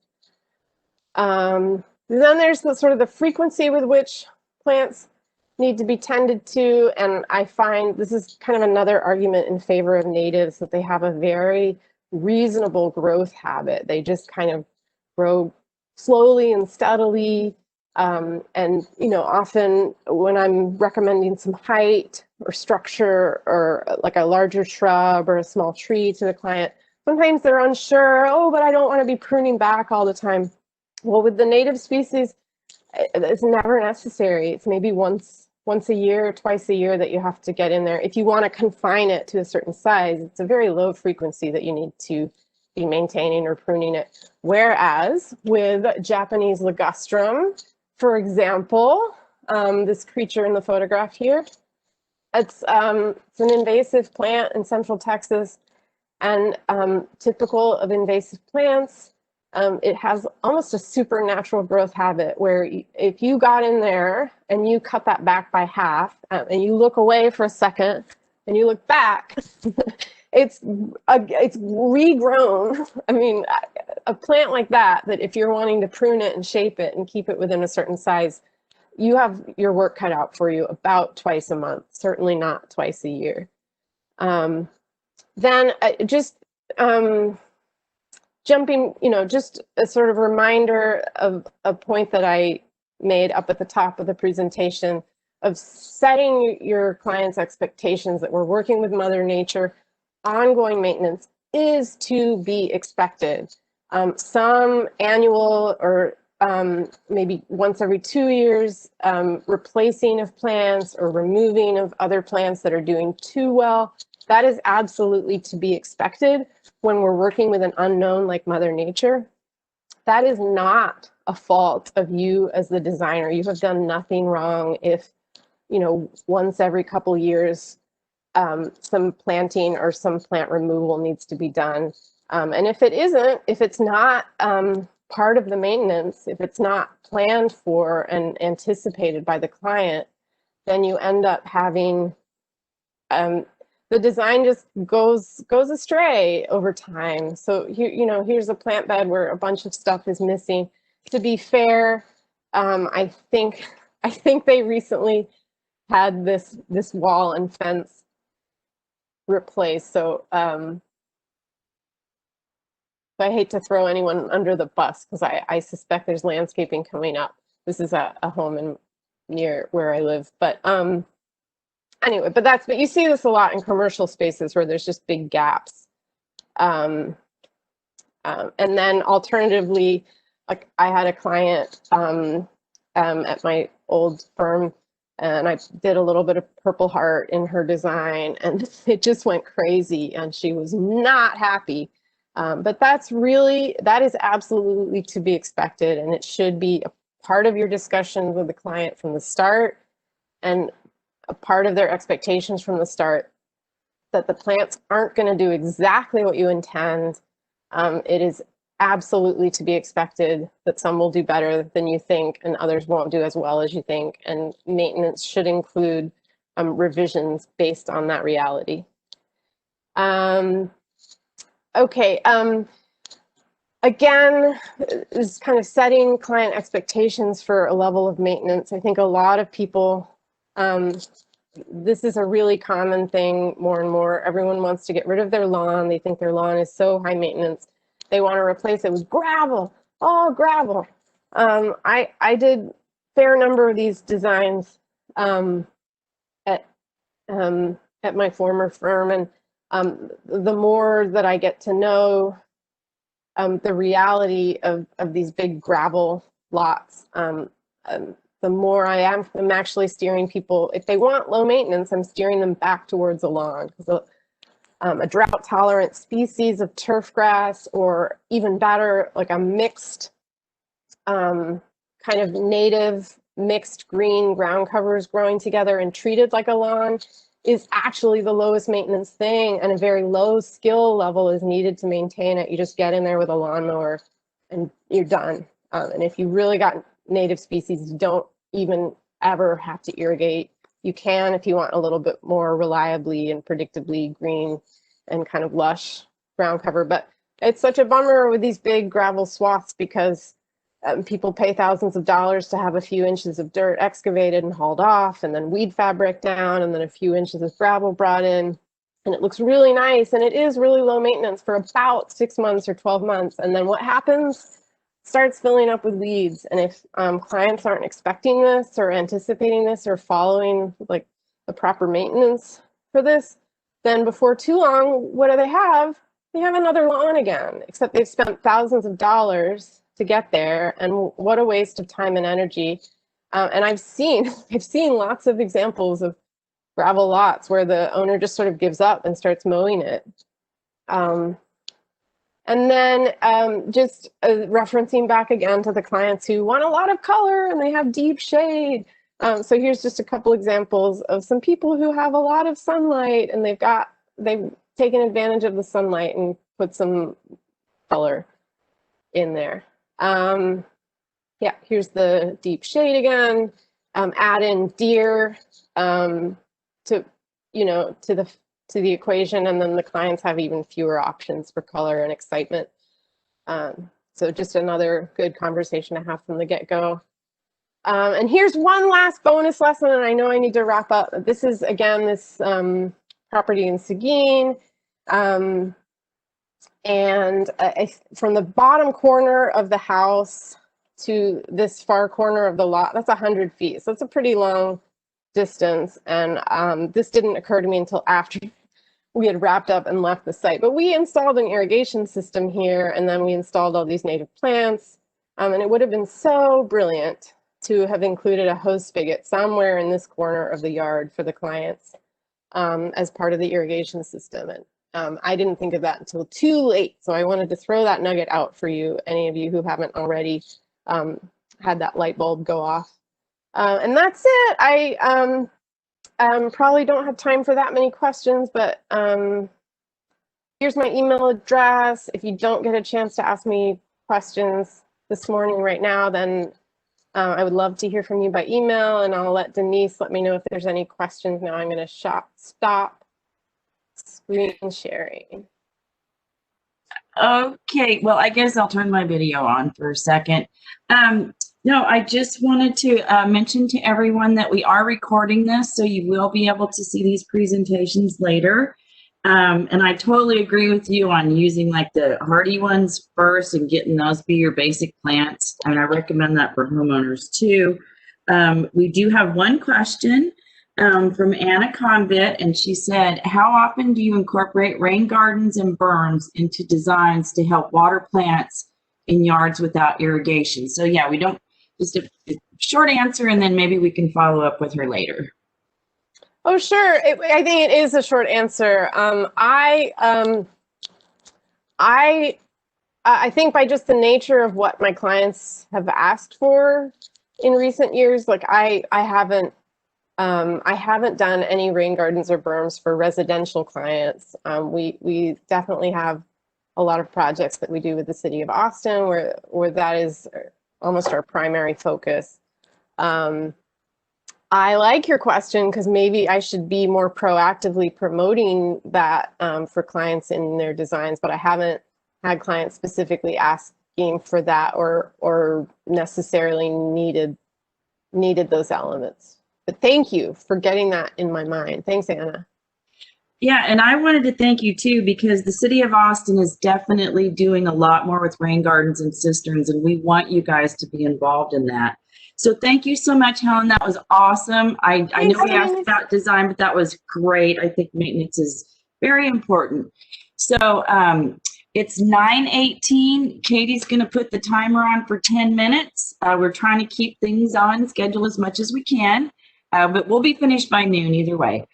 [SPEAKER 2] Then there's the sort of the frequency with which plants need to be tended to, and I find this is kind of another argument in favor of natives, that they have a very reasonable growth habit. They just kind of grow slowly and steadily. And often when I'm recommending some height or structure or like a larger shrub or a small tree to the client, sometimes they're unsure. Oh, but I don't want to be pruning back all the time. Well, with the native species, it's never necessary. It's maybe once a year, twice a year that you have to get in there. If you want to confine it to a certain size, it's a very low frequency that you need to be maintaining or pruning it. Whereas with Japanese ligustrum, for example, this creature in the photograph here, it's an invasive plant in Central Texas, and typical of invasive plants, it has almost a supernatural growth habit where if you got in there and you cut that back by half and you look away for a second and you look back, it's regrown. I mean, a plant like that if you're wanting to prune it and shape it and keep it within a certain size, you have your work cut out for you about twice a month, certainly not twice a year. Then jumping, just a sort of reminder of a point that I made up at the top of the presentation of setting your clients' expectations that we're working with Mother Nature. Ongoing maintenance is to be expected. Some annual or maybe once every 2 years, replacing of plants or removing of other plants that are doing too well that is absolutely to be expected when we're working with an unknown like Mother Nature. That is not a fault of you as the designer. You have done nothing wrong if, you know, once every couple years, some planting or some plant removal needs to be done. And if it isn't, if it's not part of the maintenance, if it's not planned for and anticipated by the client, then you end up having the design just goes astray over time. So here, you know, here's a plant bed where a bunch of stuff is missing. To be fair, I think they recently had this wall and fence replaced. So I hate to throw anyone under the bus because I suspect there's landscaping coming up. This is a home near where I live, but anyway, but you see this a lot in commercial spaces where there's just big gaps. And then alternatively, like I had a client at my old firm, and I did a little bit of Purple Heart in her design, and it just went crazy, and she was not happy. But that is absolutely to be expected, and it should be a part of your discussion with the client from the start, and a part of their expectations from the start that the plants aren't going to do exactly what you intend. It is absolutely to be expected that some will do better than you think and others won't do as well as you think. And maintenance should include revisions based on that reality. Okay. Again, is kind of setting client expectations for a level of maintenance. I think a lot of people, this is a really common thing more and more. Everyone wants to get rid of their lawn. They think their lawn is so high maintenance. They want to replace it with gravel. Oh, gravel. I did a fair number of these designs at my former firm, and the more that I get to know the reality of these big gravel lots, the more I'm actually steering people, if they want low maintenance, I'm steering them back towards a lawn. A drought tolerant species of turf grass, or even better, like a mixed kind of native mixed green ground covers growing together and treated like a lawn, is actually the lowest maintenance thing, and a very low skill level is needed to maintain it. You just get in there with a lawnmower and you're done. And if you really got native species, you don't even ever have to irrigate. You can if you want a little bit more reliably and predictably green and kind of lush ground cover. But it's such a bummer with these big gravel swaths because people pay thousands of dollars to have a few inches of dirt excavated and hauled off, and then weed fabric down, and then a few inches of gravel brought in. And it looks really nice, and it is really low maintenance for about 6 months or 12 months. And then what happens? Starts filling up with weeds. And if clients aren't expecting this or anticipating this or following like the proper maintenance for this, then before too long, what do they have? They have another lawn again, except they've spent thousands of dollars to get there, and what a waste of time and energy. And I've seen lots of examples of gravel lots where the owner just sort of gives up and starts mowing it. And then just referencing back again to the clients who want a lot of color and they have deep shade. So here's just a couple examples of some people who have a lot of sunlight, and they've taken advantage of the sunlight and put some color in there. Yeah, here's the deep shade again. Add in deer to the equation, and then the clients have even fewer options for color and excitement. So just another good conversation to have from the get-go. And here's one last bonus lesson, and I know I need to wrap up. This is, again, this property in Seguin. And from the bottom corner of the house to this far corner of the lot, that's 100 feet. So it's a pretty long distance. And this didn't occur to me until after we had wrapped up and left the site. But we installed an irrigation system here, and then we installed all these native plants. And it would have been so brilliant to have included a hose spigot somewhere in this corner of the yard for the clients. as part of the irrigation system. And I didn't think of that until too late. So I wanted to throw that nugget out for you, any of you who haven't already had that light bulb go off. And that's it. I probably don't have time for that many questions, but here's my email address. If you don't get a chance to ask me questions this morning right now, then I would love to hear from you by email, and I'll let Denise let me know if there's any questions. Now I'm going to stop screen sharing.
[SPEAKER 1] Okay, well, I guess I'll turn my video on for a second. No, I just wanted to mention to everyone that we are recording this, so you will be able to see these presentations later. And I totally agree with you on using like the hardy ones first and getting those be your basic plants. And I recommend that for homeowners too. We do have one question from Anna Convit, and she said, how often do you incorporate rain gardens and berms into designs to help water plants in yards without irrigation? So yeah, we don't, just a short answer, and then maybe we can follow up with her later.
[SPEAKER 2] Oh, sure. I think it is a short answer. I think by just the nature of what my clients have asked for in recent years, like I haven't done any rain gardens or berms for residential clients. We definitely have a lot of projects that we do with the city of Austin where that is almost our primary focus. I like your question because maybe I should be more proactively promoting that for clients in their designs, but I haven't had clients specifically asking for that or necessarily needed those elements. But thank you for getting that in my mind. Thanks, Anna.
[SPEAKER 1] Yeah, and I wanted to thank you too, because the city of Austin is definitely doing a lot more with rain gardens and cisterns, and we want you guys to be involved in that. So thank you so much, Helen. That was awesome. I know we asked about design, but that was great. I think maintenance is very important. So it's 9:18. Katie's going to put the timer on for 10 minutes. We're trying to keep things on schedule as much as we can, but we'll be finished by noon either way.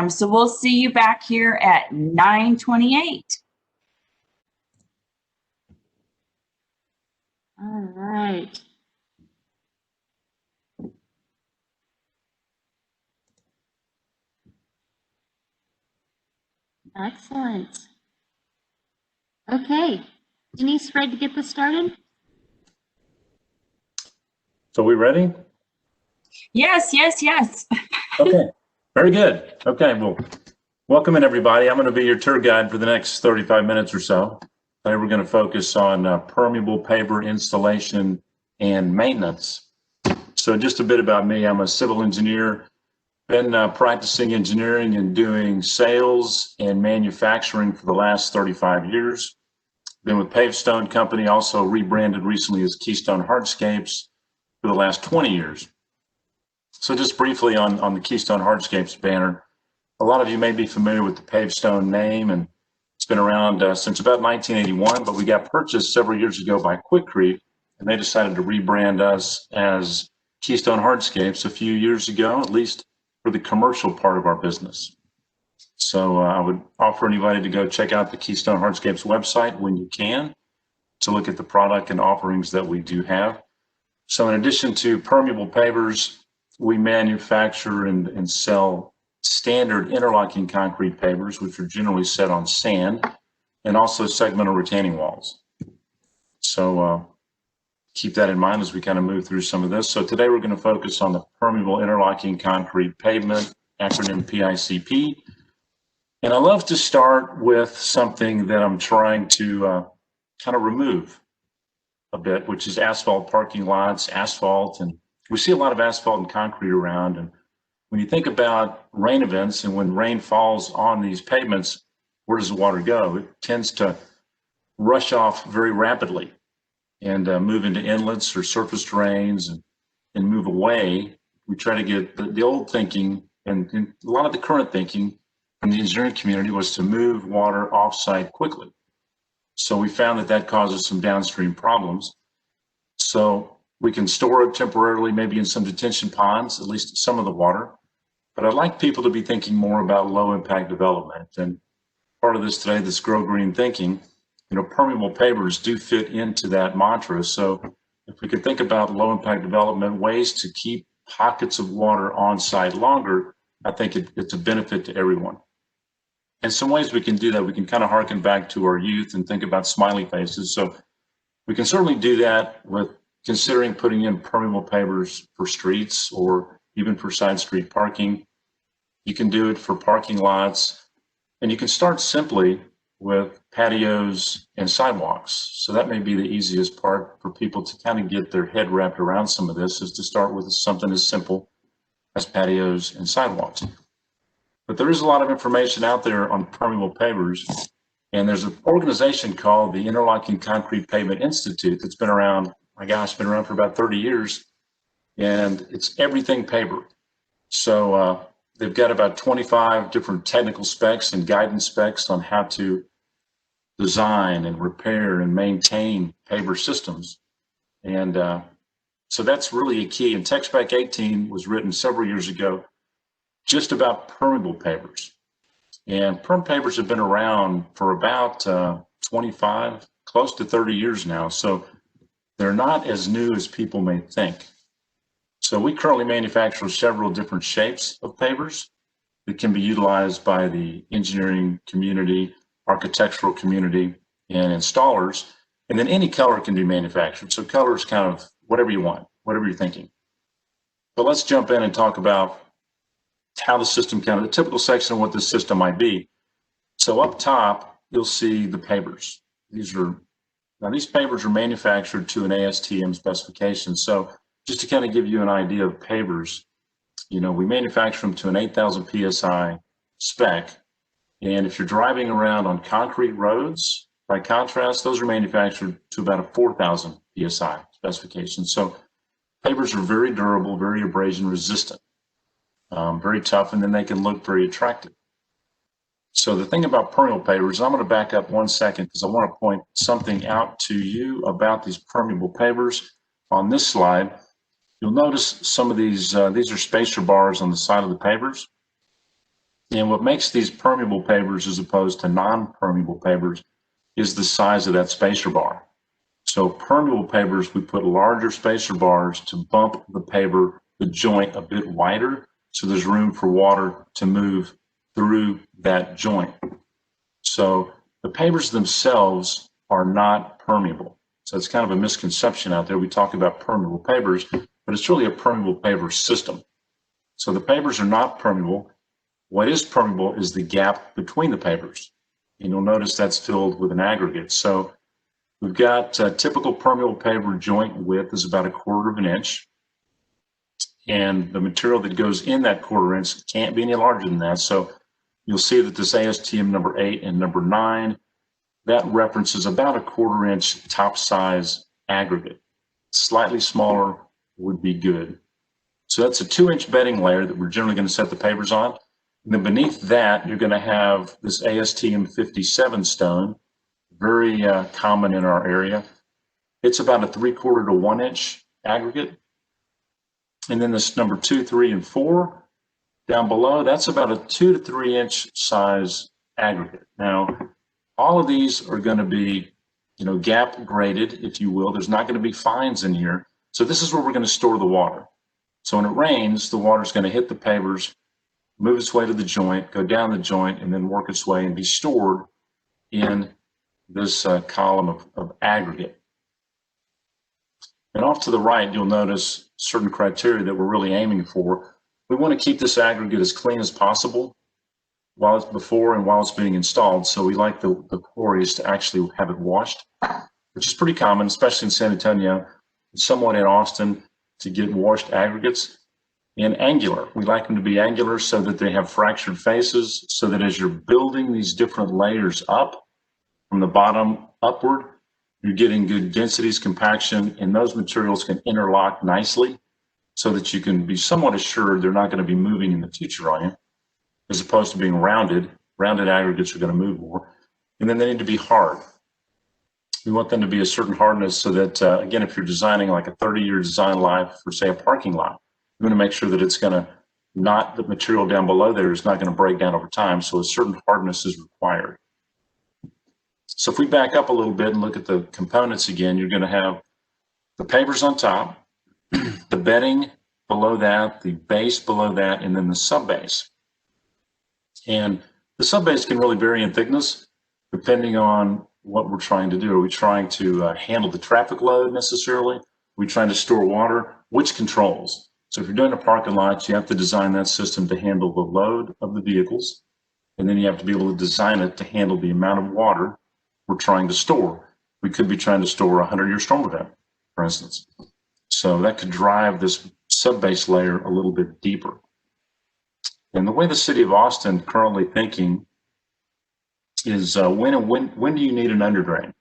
[SPEAKER 1] So we'll see you back here at 9:28.
[SPEAKER 3] All right. Excellent. Okay. Denise, ready to get this started?
[SPEAKER 4] So we ready?
[SPEAKER 1] Yes, yes, yes.
[SPEAKER 4] Okay, very good. Okay, well, welcome in everybody. I'm going to be your tour guide for the next 35 minutes or so. Today we're going to focus on permeable paver installation and maintenance. So just a bit about me. I'm a civil engineer. Been practicing engineering and doing sales and manufacturing for the last 35 years. Been with Keystone company, also rebranded recently as Keystone Hardscapes for the last 20 years. So just briefly on the Keystone Hardscapes banner, a lot of you may be familiar with the Pavestone name, and it's been around since about 1981, but we got purchased several years ago by Quikrete, and they decided to rebrand us as Keystone Hardscapes a few years ago, at least for the commercial part of our business. So I would offer anybody to go check out the Keystone Hardscapes website when you can to look at the product and offerings that we do have. So in addition to permeable pavers, we manufacture and sell standard interlocking concrete pavers, which are generally set on sand, and also segmental retaining walls. So keep that in mind as we kind of move through some of this. So today we're going to focus on the permeable interlocking concrete pavement, acronym PICP. And I love to start with something that I'm trying to kind of remove a bit, which is asphalt parking lots, asphalt, and we see a lot of asphalt and concrete around. And when you think about rain events and when rain falls on these pavements, where does the water go? It tends to rush off very rapidly and move into inlets or surface drains and move away. We try to get the old thinking and a lot of the current thinking from the engineering community was to move water off-site quickly. So we found that causes some downstream problems. So we can store it temporarily, maybe in some detention ponds, at least some of the water. But I'd like people to be thinking more about low impact development. And part of this today, this grow green thinking, permeable pavers do fit into that mantra. So if we could think about low impact development, ways to keep pockets of water on site longer, I think it's a benefit to everyone. And some ways we can do that, we can kind of harken back to our youth and think about smiley faces. So we can certainly do that with considering putting in permeable pavers for streets or even for side street parking. You can do it for parking lots, and you can start simply with patios and sidewalks. So that may be the easiest part for people to kind of get their head wrapped around some of this, is to start with something as simple as patios and sidewalks. But there is a lot of information out there on permeable pavers, and there's an organization called the Interlocking Concrete Pavement Institute that's been around, my gosh, been around for about 30 years, and it's everything paver. So they've got about 25 different technical specs and guidance specs on how to design and repair and maintain paver systems. And so that's really a key. And Tech Spec 18 was written several years ago just about permeable pavers. And perm pavers have been around for about 25, close to 30 years now. So they're not as new as people may think. So we currently manufacture several different shapes of pavers that can be utilized by the engineering community, architectural community, and installers. And then any color can be manufactured. So color is kind of whatever you want, whatever you're thinking. But let's jump in and talk about how the system the typical section of what this system might be. So up top, you'll see the pavers. These pavers are manufactured to an ASTM specification. So just to kind of give you an idea of pavers, we manufacture them to an 8,000 PSI spec. And if you're driving around on concrete roads, by contrast, those are manufactured to about a 4,000 PSI specification. So pavers are very durable, very abrasion resistant, very tough, and then they can look very attractive. So the thing about permeable pavers, I'm going to back up 1 second because I want to point something out to you about these permeable pavers. On this slide, you'll notice some of these are spacer bars on the side of the pavers. And what makes these permeable pavers as opposed to non-permeable pavers is the size of that spacer bar. So permeable pavers, we put larger spacer bars to bump the paver, the joint a bit wider, so there's room for water to move through that joint. So the pavers themselves are not permeable. So it's kind of a misconception out there. We talk about permeable pavers, but it's really a permeable paver system. So the pavers are not permeable. What is permeable is the gap between the pavers. And you'll notice that's filled with an aggregate. So we've got a typical permeable paver joint width is about 1/4 of an inch. And the material that goes in that 1/4 inch can't be any larger than that. So you'll see that this ASTM number 8 and number 9, that references about 1/4 inch top size aggregate. Slightly smaller would be good. So that's a 2-inch bedding layer that we're generally going to set the pavers on. And then beneath that, you're going to have this ASTM 57 stone, very common in our area. It's about a 3/4 to 1 inch aggregate. And then this number 2, 3, and 4 down below, that's about a 2 to 3 inch size aggregate. Now, all of these are going to be, gap graded, if you will. There's not going to be fines in here. So this is where we're going to store the water. So when it rains, the water is going to hit the pavers, move its way to the joint, go down the joint, and then work its way and be stored in this column of aggregate. And off to the right, you'll notice certain criteria that we're really aiming for. We want to keep this aggregate as clean as possible while it's before and while it's being installed. So we like the quarries to actually have it washed, which is pretty common, especially in San Antonio, somewhat in Austin, to get washed aggregates. And angular, we like them to be angular so that they have fractured faces, so that as you're building these different layers up from the bottom upward, you're getting good densities, compaction, and those materials can interlock nicely so that you can be somewhat assured they're not going to be moving in the future on you, as opposed to being rounded. Rounded aggregates are going to move more. And then they need to be hard. We want them to be a certain hardness so that, again, if you're designing like a 30-year design life for, say, a parking lot, you want to make sure that it's going to not the material down below there is not going to break down over time. So a certain hardness is required. So if we back up a little bit and look at the components again, you're going to have the pavers on top, the bedding below that, the base below that, and then the subbase. And the subbase can really vary in thickness depending on what we're trying to do. Are we trying to handle the traffic load necessarily? Are we trying to store water? Which controls? So if you're doing a parking lot, you have to design that system to handle the load of the vehicles. And then you have to be able to design it to handle the amount of water we're trying to store. We could be trying to store a 100-year storm event, for instance. So that could drive this subbase layer a little bit deeper. And the way the city of Austin currently thinking is when do you need an underdrain?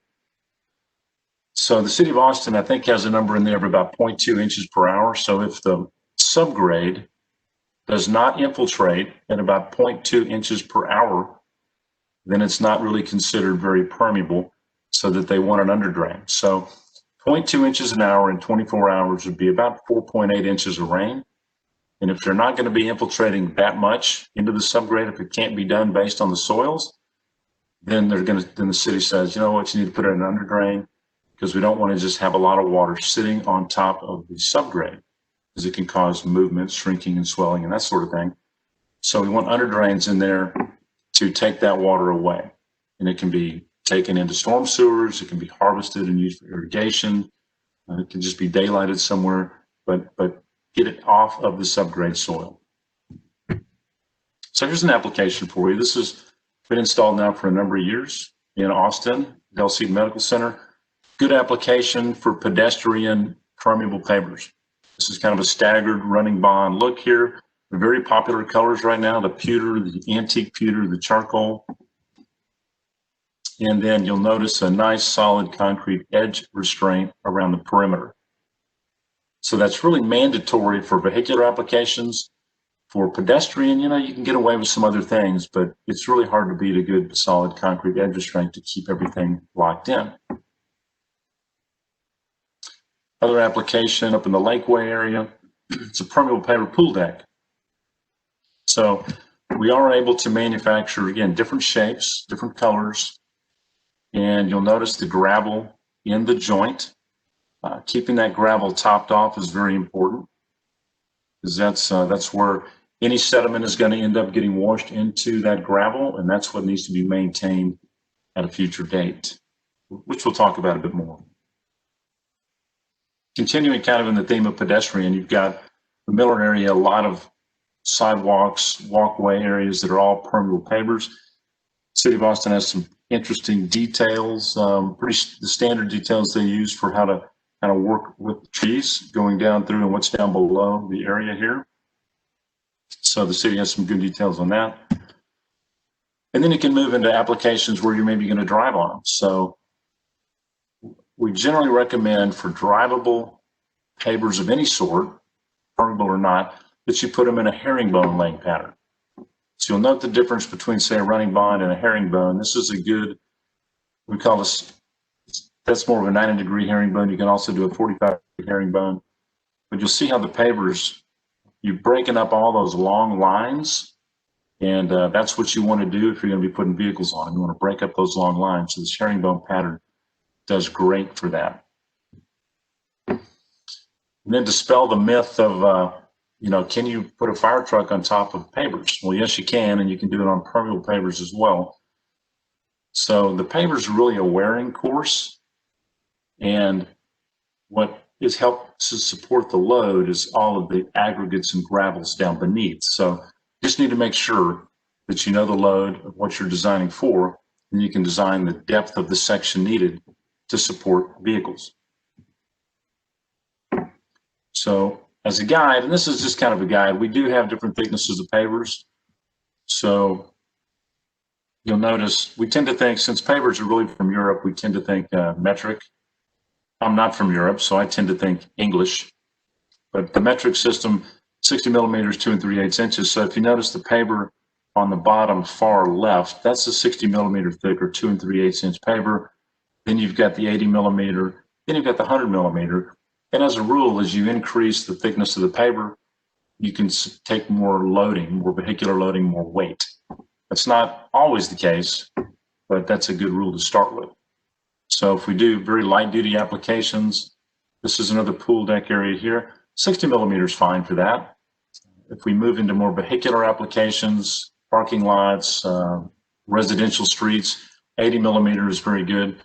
[SPEAKER 4] So the city of Austin, I think, has a number in there of about 0.2 inches per hour. So if the subgrade does not infiltrate at about 0.2 inches per hour, then it's not really considered very permeable, so that they want an underdrain. So 0.2 inches an hour in 24 hours would be about 4.8 inches of rain. And if they're not going to be infiltrating that much into the subgrade, if it can't be done based on the soils, then then the city says, you know what, you need to put in an underdrain, because we don't want to just have a lot of water sitting on top of the subgrade, because it can cause movement, shrinking, and swelling, and that sort of thing. So we want underdrains in there to take that water away. And it can be taken into storm sewers, it can be harvested and used for irrigation, it can just be daylighted somewhere, but get it off of the subgrade soil. So here's an application for you. This has been installed now for a number of years in Austin, Del Cid Medical Center. Good application for pedestrian permeable pavers. This is kind of a staggered running bond look here. Very popular colors right now, the pewter, the antique pewter, the charcoal. And then you'll notice a nice solid concrete edge restraint around the perimeter. So that's really mandatory for vehicular applications. For pedestrian, you know, you can get away with some other things, but it's really hard to beat a good solid concrete edge restraint to keep everything locked in. Other application up in the Lakeway area, it's a permeable paver pool deck. So we are able to manufacture, again, different shapes, different colors, and you'll notice the gravel in the joint. Keeping that gravel topped off is very important, because that's where any sediment is going to end up getting washed into that gravel, and that's what needs to be maintained at a future date, which we'll talk about a bit more. Continuing kind of in the theme of pedestrian, you've got the Miller area, a lot of sidewalks, walkway areas that are all permeable pavers. City of Austin has some interesting details, the standard details they use for how to kind of work with trees going down through and what's down below the area here. So the city has some good details on that. And then you can move into applications where you're maybe going to drive on them. So we generally recommend for drivable pavers of any sort, permeable or not, that you put them in a herringbone laying pattern. So you'll note the difference between, say, a running bond and a herringbone. This is a good, we call this, that's more of a 90-degree herringbone. You can also do a 45-degree herringbone. But you'll see how the pavers, you're breaking up all those long lines, and that's what you want to do if you're going to be putting vehicles on them. You want to break up those long lines. So this herringbone pattern does great for that. And then dispel the myth of, can you put a fire truck on top of pavers? Well, yes, you can, and you can do it on permeable pavers as well. So the paver is really a wearing course, and what is helps to support the load is all of the aggregates and gravels down beneath. So you just need to make sure that you know the load of what you're designing for, and you can design the depth of the section needed to support vehicles. So as a guide, and this is just kind of a guide, we do have different thicknesses of pavers. So you'll notice we tend to think, since pavers are really from Europe, we tend to think metric. I'm not from Europe, so I tend to think English. But the metric system, 60 millimeters, 2 3/8 inches. So if you notice the paver on the bottom far left, that's a 60 millimeter thick or 2 3/8 inch paver. Then you've got the 80 millimeter, then you've got the 100 millimeter. And as a rule, as you increase the thickness of the paver, you can take more loading, more vehicular loading, more weight. That's not always the case, but that's a good rule to start with. So if we do very light duty applications, this is another pool deck area here. 60 millimeters fine for that. If we move into more vehicular applications, parking lots, residential streets, 80 millimeters is very good.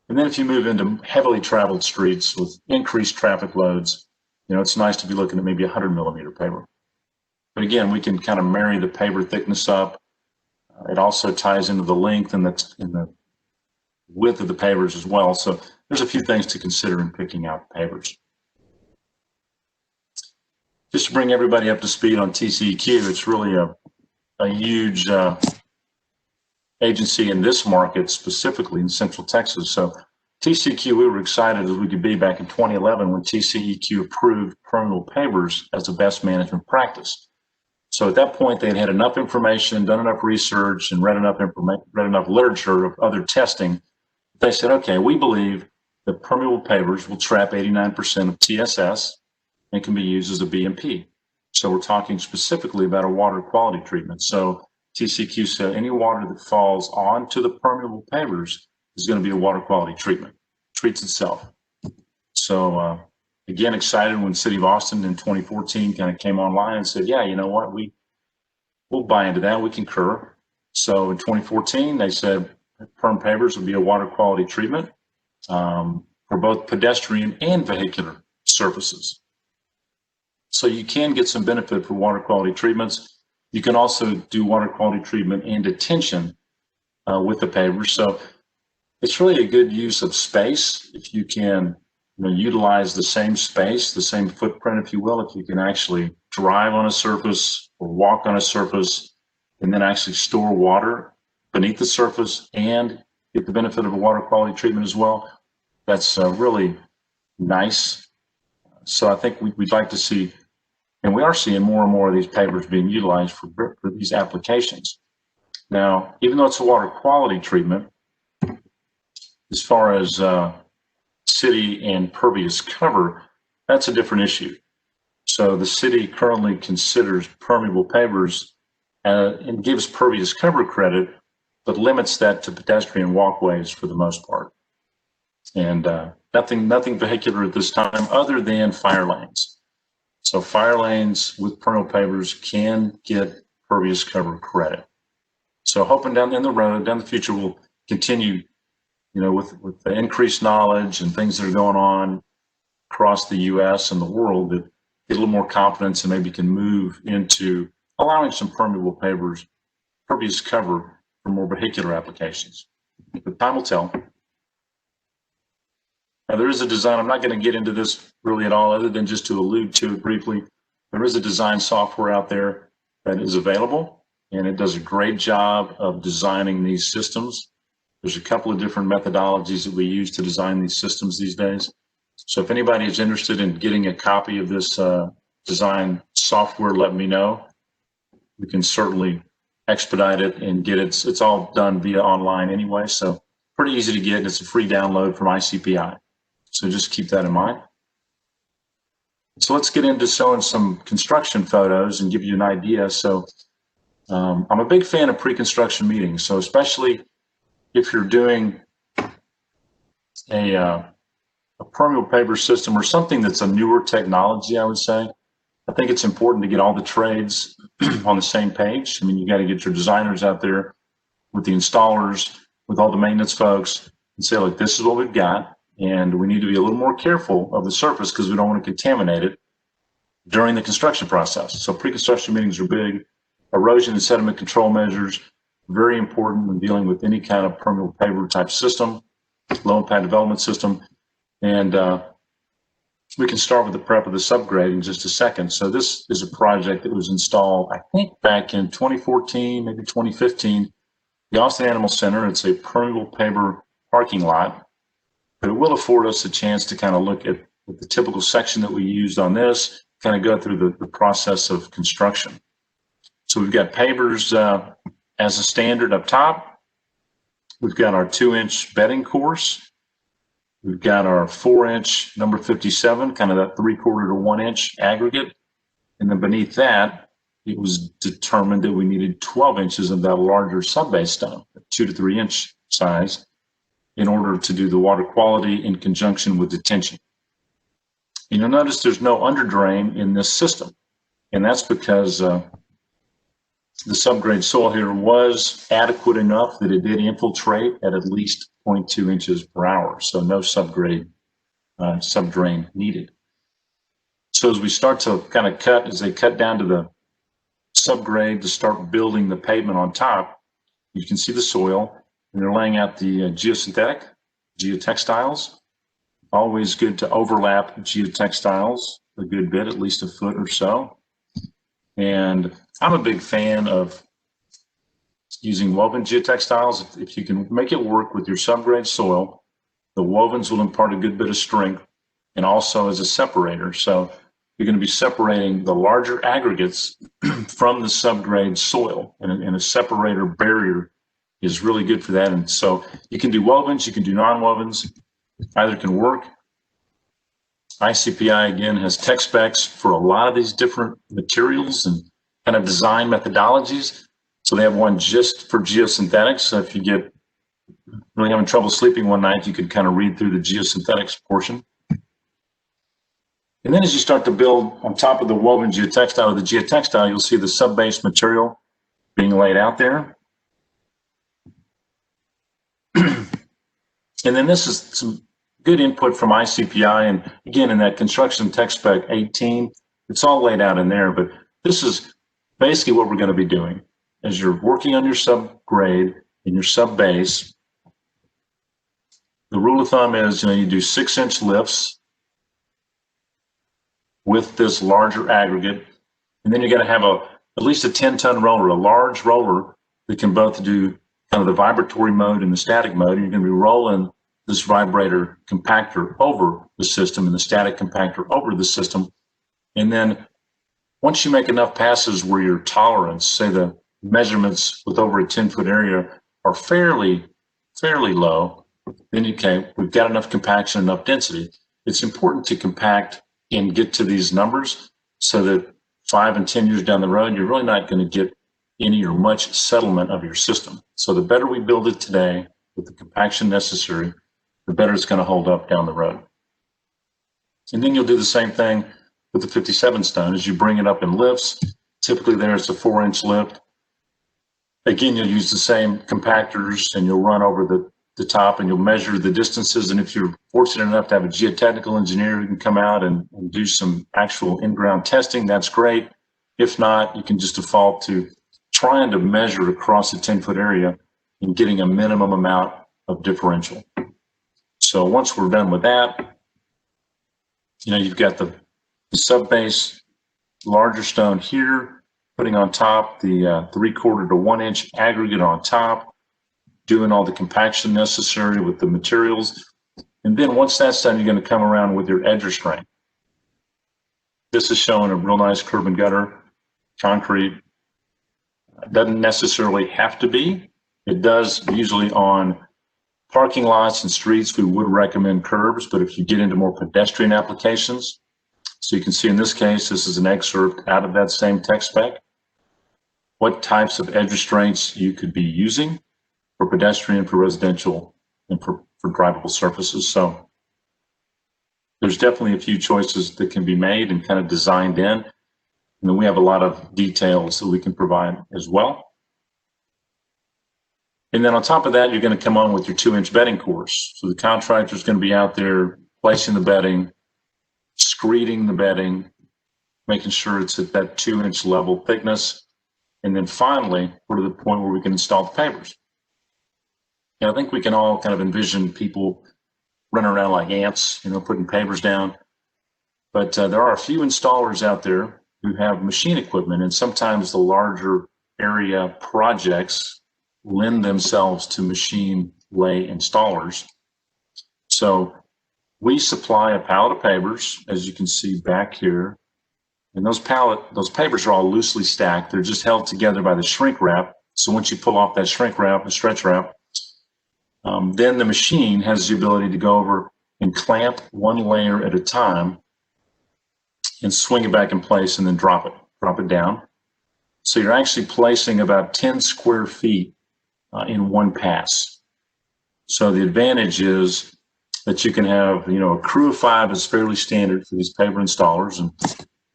[SPEAKER 4] And then if you move into heavily traveled streets with increased traffic loads, you know, it's nice to be looking at maybe 100 millimeter paver. But again, we can kind of marry the paver thickness up. It also ties into the length and the width of the pavers as well. So there's a few things to consider in picking out pavers. Just to bring everybody up to speed on TCEQ, it's really a huge agency in this market, specifically in Central Texas. So TCEQ, we were excited as we could be back in 2011 when TCEQ approved permeable pavers as a best management practice. So at that point, they had enough information, done enough research, and read enough literature of other testing. They said, okay, we believe that permeable pavers will trap 89% of TSS and can be used as a BMP. So we're talking specifically about a water quality treatment. So TCEQ said any water that falls onto the permeable pavers is going to be a water quality treatment. Treats itself. So again, excited when City of Austin in 2014 kind of came online and said, yeah, you know what, we'll buy into that, we concur. So in 2014, they said perm pavers would be a water quality treatment for both pedestrian and vehicular surfaces. So you can get some benefit for water quality treatments. You can also do water quality treatment and detention with the pavers. So it's really a good use of space if you can utilize the same space, the same footprint, if you will, if you can actually drive on a surface or walk on a surface and then actually store water beneath the surface and get the benefit of a water quality treatment as well. That's really nice. So I think we'd like to see, and we are seeing more and more of these pavers being utilized for these applications. Now, even though it's a water quality treatment, as far as city and pervious cover, that's a different issue. So the city currently considers permeable pavers and gives pervious cover credit, but limits that to pedestrian walkways for the most part. And nothing vehicular at this time other than fire lanes. So fire lanes with permeable pavers can get pervious cover credit. So hoping down the future, we'll continue, with the increased knowledge and things that are going on across the U.S. and the world, that get a little more confidence and maybe can move into allowing some permeable pavers, pervious cover for more vehicular applications. But time will tell. Now there is a design, I'm not going to get into this really at all other than just to allude to it briefly. There is a design software out there that is available, and it does a great job of designing these systems. There's a couple of different methodologies that we use to design these systems these days. So if anybody is interested in getting a copy of this design software, let me know. We can certainly expedite it and get it. It's all done via online anyway, so pretty easy to get. It's a free download from ICPI. So just keep that in mind. So let's get into showing some construction photos and give you an idea. So I'm a big fan of pre-construction meetings. So especially if you're doing a permeable paver system or something that's a newer technology, I would say, I think it's important to get all the trades on the same page. I mean, you got to get your designers out there with the installers, with all the maintenance folks, and say, look, this is what we've got, and we need to be a little more careful of the surface because we don't want to contaminate it during the construction process. So pre-construction meetings are big. Erosion and sediment control measures, very important when dealing with any kind of permeable paver type system, low impact development system. And we can start with the prep of the subgrade in just a second. So this is a project that was installed, I think, back in 2014, maybe 2015. The Austin Animal Center, it's a permeable paver parking lot, but it will afford us a chance to kind of look at the typical section that we used on this, kind of go through the process of construction. So we've got pavers as a standard up top. We've got our 2-inch bedding course. We've got our 4-inch number 57, kind of that 3/4 to 1-inch aggregate. And then beneath that, it was determined that we needed 12 inches of that larger sub-base stone, 2 to 3 inch size, in order to do the water quality in conjunction with detention. And you'll notice there's no underdrain in this system. And that's because the subgrade soil here was adequate enough that it did infiltrate at least 0.2 inches per hour. So no subdrain needed. So as we start to kind of cut, as they cut down to the subgrade to start building the pavement on top, you can see the soil, and they're laying out the geotextiles. Always good to overlap geotextiles a good bit, at least a foot or so. And I'm a big fan of using woven geotextiles. If you can make it work with your subgrade soil, the wovens will impart a good bit of strength and also as a separator. So you're going to be separating the larger aggregates from the subgrade soil, and a separator barrier is really good for that. And so you can do wovens, you can do non-wovens, either can work. ICPI, again, has tech specs for a lot of these different materials and kind of design methodologies. So they have one just for geosynthetics. So if you get really having trouble sleeping one night, you could kind of read through the geosynthetics portion. And then as you start to build on top of the woven geotextile or the geotextile, you'll see the sub-base material being laid out there. And then this is some good input from ICPI. And again, in that construction tech spec 18, it's all laid out in there. But this is basically what we're going to be doing. As you're working on your subgrade and your sub-base, the rule of thumb is, you do 6-inch lifts with this larger aggregate, and then you're going to have at least a 10-ton roller, a large roller that can both do kind of the vibratory mode and the static mode. And you're going to be rolling this vibrator compactor over the system and the static compactor over the system. And then once you make enough passes where your tolerance, say the measurements with over a 10-foot area, are fairly low, then we've got enough compaction, enough density. It's important to compact and get to these numbers so that 5 and 10 years down the road, you're really not going to get any or much settlement of your system. So the better we build it today with the compaction necessary, the better it's going to hold up down the road. And then you'll do the same thing with the 57 stone. As you bring it up in lifts, typically there it's a 4-inch lift. Again, you'll use the same compactors and you'll run over the top and you'll measure the distances. And if you're fortunate enough to have a geotechnical engineer who can come out and do some actual in-ground testing, that's great. If not, you can just default to trying to measure across a 10-foot area and getting a minimum amount of differential. So once we're done with that, you've got the sub-base larger stone here, putting on top the 3/4 to 1 inch aggregate on top, doing all the compaction necessary with the materials. And then once that's done, you're going to come around with your edge restraint. This is showing a real nice curb and gutter concrete. It doesn't necessarily have to be. It does usually on parking lots and streets. We would recommend curbs, but if you get into more pedestrian applications, so you can see in this case, this is an excerpt out of that same tech spec, what types of edge restraints you could be using for pedestrian, for residential, and for drivable surfaces. So there's definitely a few choices that can be made and kind of designed in. And then we have a lot of details that we can provide as well. And then on top of that, you're going to come on with your 2-inch bedding course. So the contractor is going to be out there placing the bedding, screeding the bedding, making sure it's at that 2-inch level thickness. And then finally, we're to the point where we can install the pavers. And I think we can all kind of envision people running around like ants, putting pavers down. But there are a few installers out there who have machine equipment, and sometimes the larger area projects lend themselves to machine lay installers. So we supply a pallet of pavers, as you can see back here. And those pavers are all loosely stacked. They're just held together by the shrink wrap. So once you pull off that shrink wrap, the stretch wrap, then the machine has the ability to go over and clamp one layer at a time and swing it back in place and then drop it down. So you're actually placing about 10 square feet in one pass. So the advantage is that you can have, a crew of 5 is fairly standard for these paver installers, and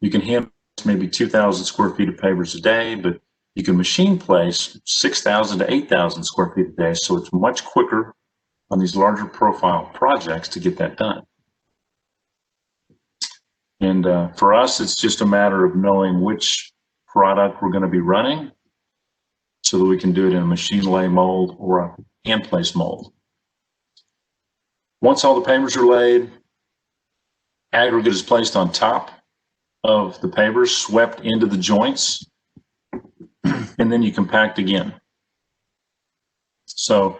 [SPEAKER 4] you can handle maybe 2,000 square feet of pavers a day, but you can machine place 6,000 to 8,000 square feet a day. So it's much quicker on these larger profile projects to get that done. And for us, it's just a matter of knowing which product we're going to be running so that we can do it in a machine lay mold or a hand place mold. Once all the pavers are laid, aggregate is placed on top of the pavers, swept into the joints, and then you compact again. So in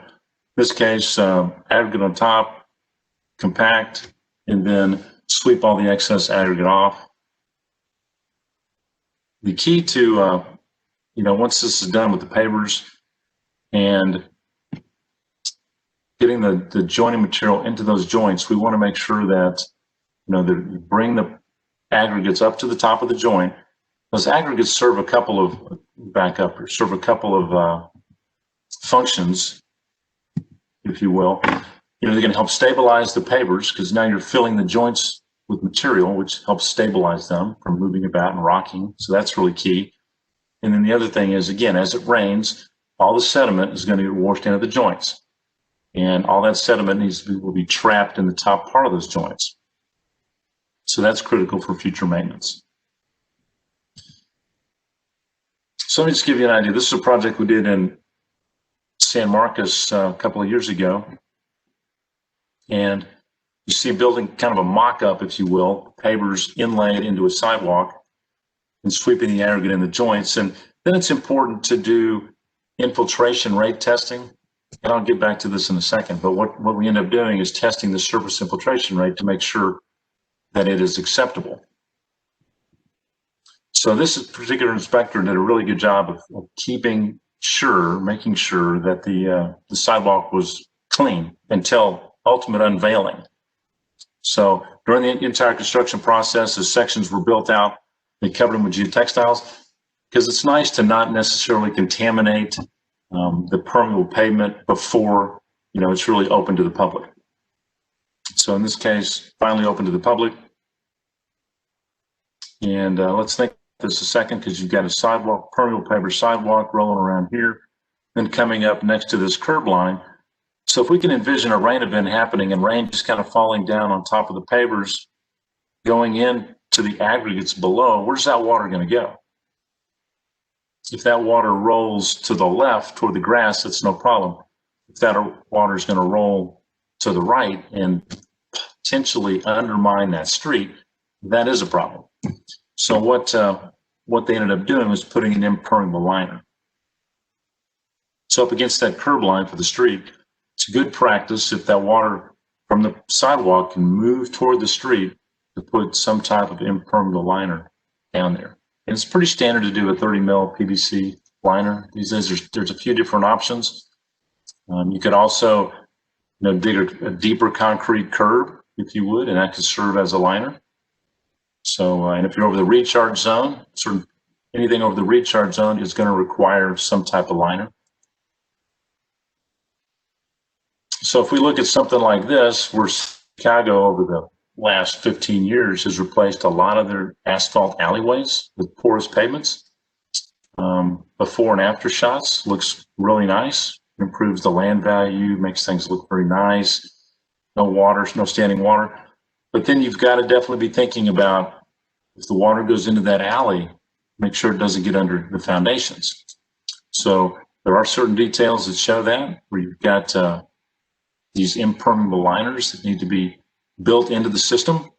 [SPEAKER 4] this case, aggregate on top, compact, and then sweep all the excess aggregate off. The key to, once this is done with the pavers and getting the joining material into those joints, we want to make sure that, that bring the aggregates up to the top of the joint. Those aggregates serve a couple of functions, if you will. They're going to help stabilize the pavers because now you're filling the joints with material, which helps stabilize them from moving about and rocking. So that's really key. And then the other thing is, again, as it rains, all the sediment is going to get washed into the joints. And all that sediment will be trapped in the top part of those joints. So that's critical for future maintenance. So let me just give you an idea. This is a project we did in San Marcos a couple of years ago. And you see building kind of a mock-up, if you will, pavers inlaid into a sidewalk and sweeping the aggregate in the joints. And then it's important to do infiltration rate testing. And I'll get back to this in a second. But what we end up doing is testing the surface infiltration rate to make sure that it is acceptable. So this particular inspector did a really good job of making sure that the sidewalk was clean until ultimate unveiling. So during the entire construction process, as sections were built out, they covered them with geotextiles because it's nice to not necessarily contaminate the permeable pavement before it's really open to the public. So in this case, finally open to the public. And let's think this a second, because you've got a sidewalk, permeable paver sidewalk rolling around here, then coming up next to this curb line. So if we can envision a rain event happening and rain just kind of falling down on top of the pavers, going in to the aggregates below, where's that water going to go? If that water rolls to the left toward the grass, that's no problem. If that water is going to roll to the right and potentially undermine that street, that is a problem. So what they ended up doing was putting an impermeable liner. So up against that curb line for the street, it's a good practice if that water from the sidewalk can move toward the street to put some type of impermeable liner down there. And it's pretty standard to do a 30 mil PVC liner. These days there's a few different options. You could also dig a deeper concrete curb, if you would, and that could serve as a liner. So, and if you're over the recharge zone, anything over the recharge zone is going to require some type of liner. So if we look at something like this, where Chicago over the last 15 years has replaced a lot of their asphalt alleyways with porous pavements. Before and after shots looks really nice, improves the land value, makes things look very nice. No water, no standing water. But then you've got to definitely be thinking about if the water goes into that alley, make sure it doesn't get under the foundations. So there are certain details that show that, where you've got these impermeable liners that need to be built into the system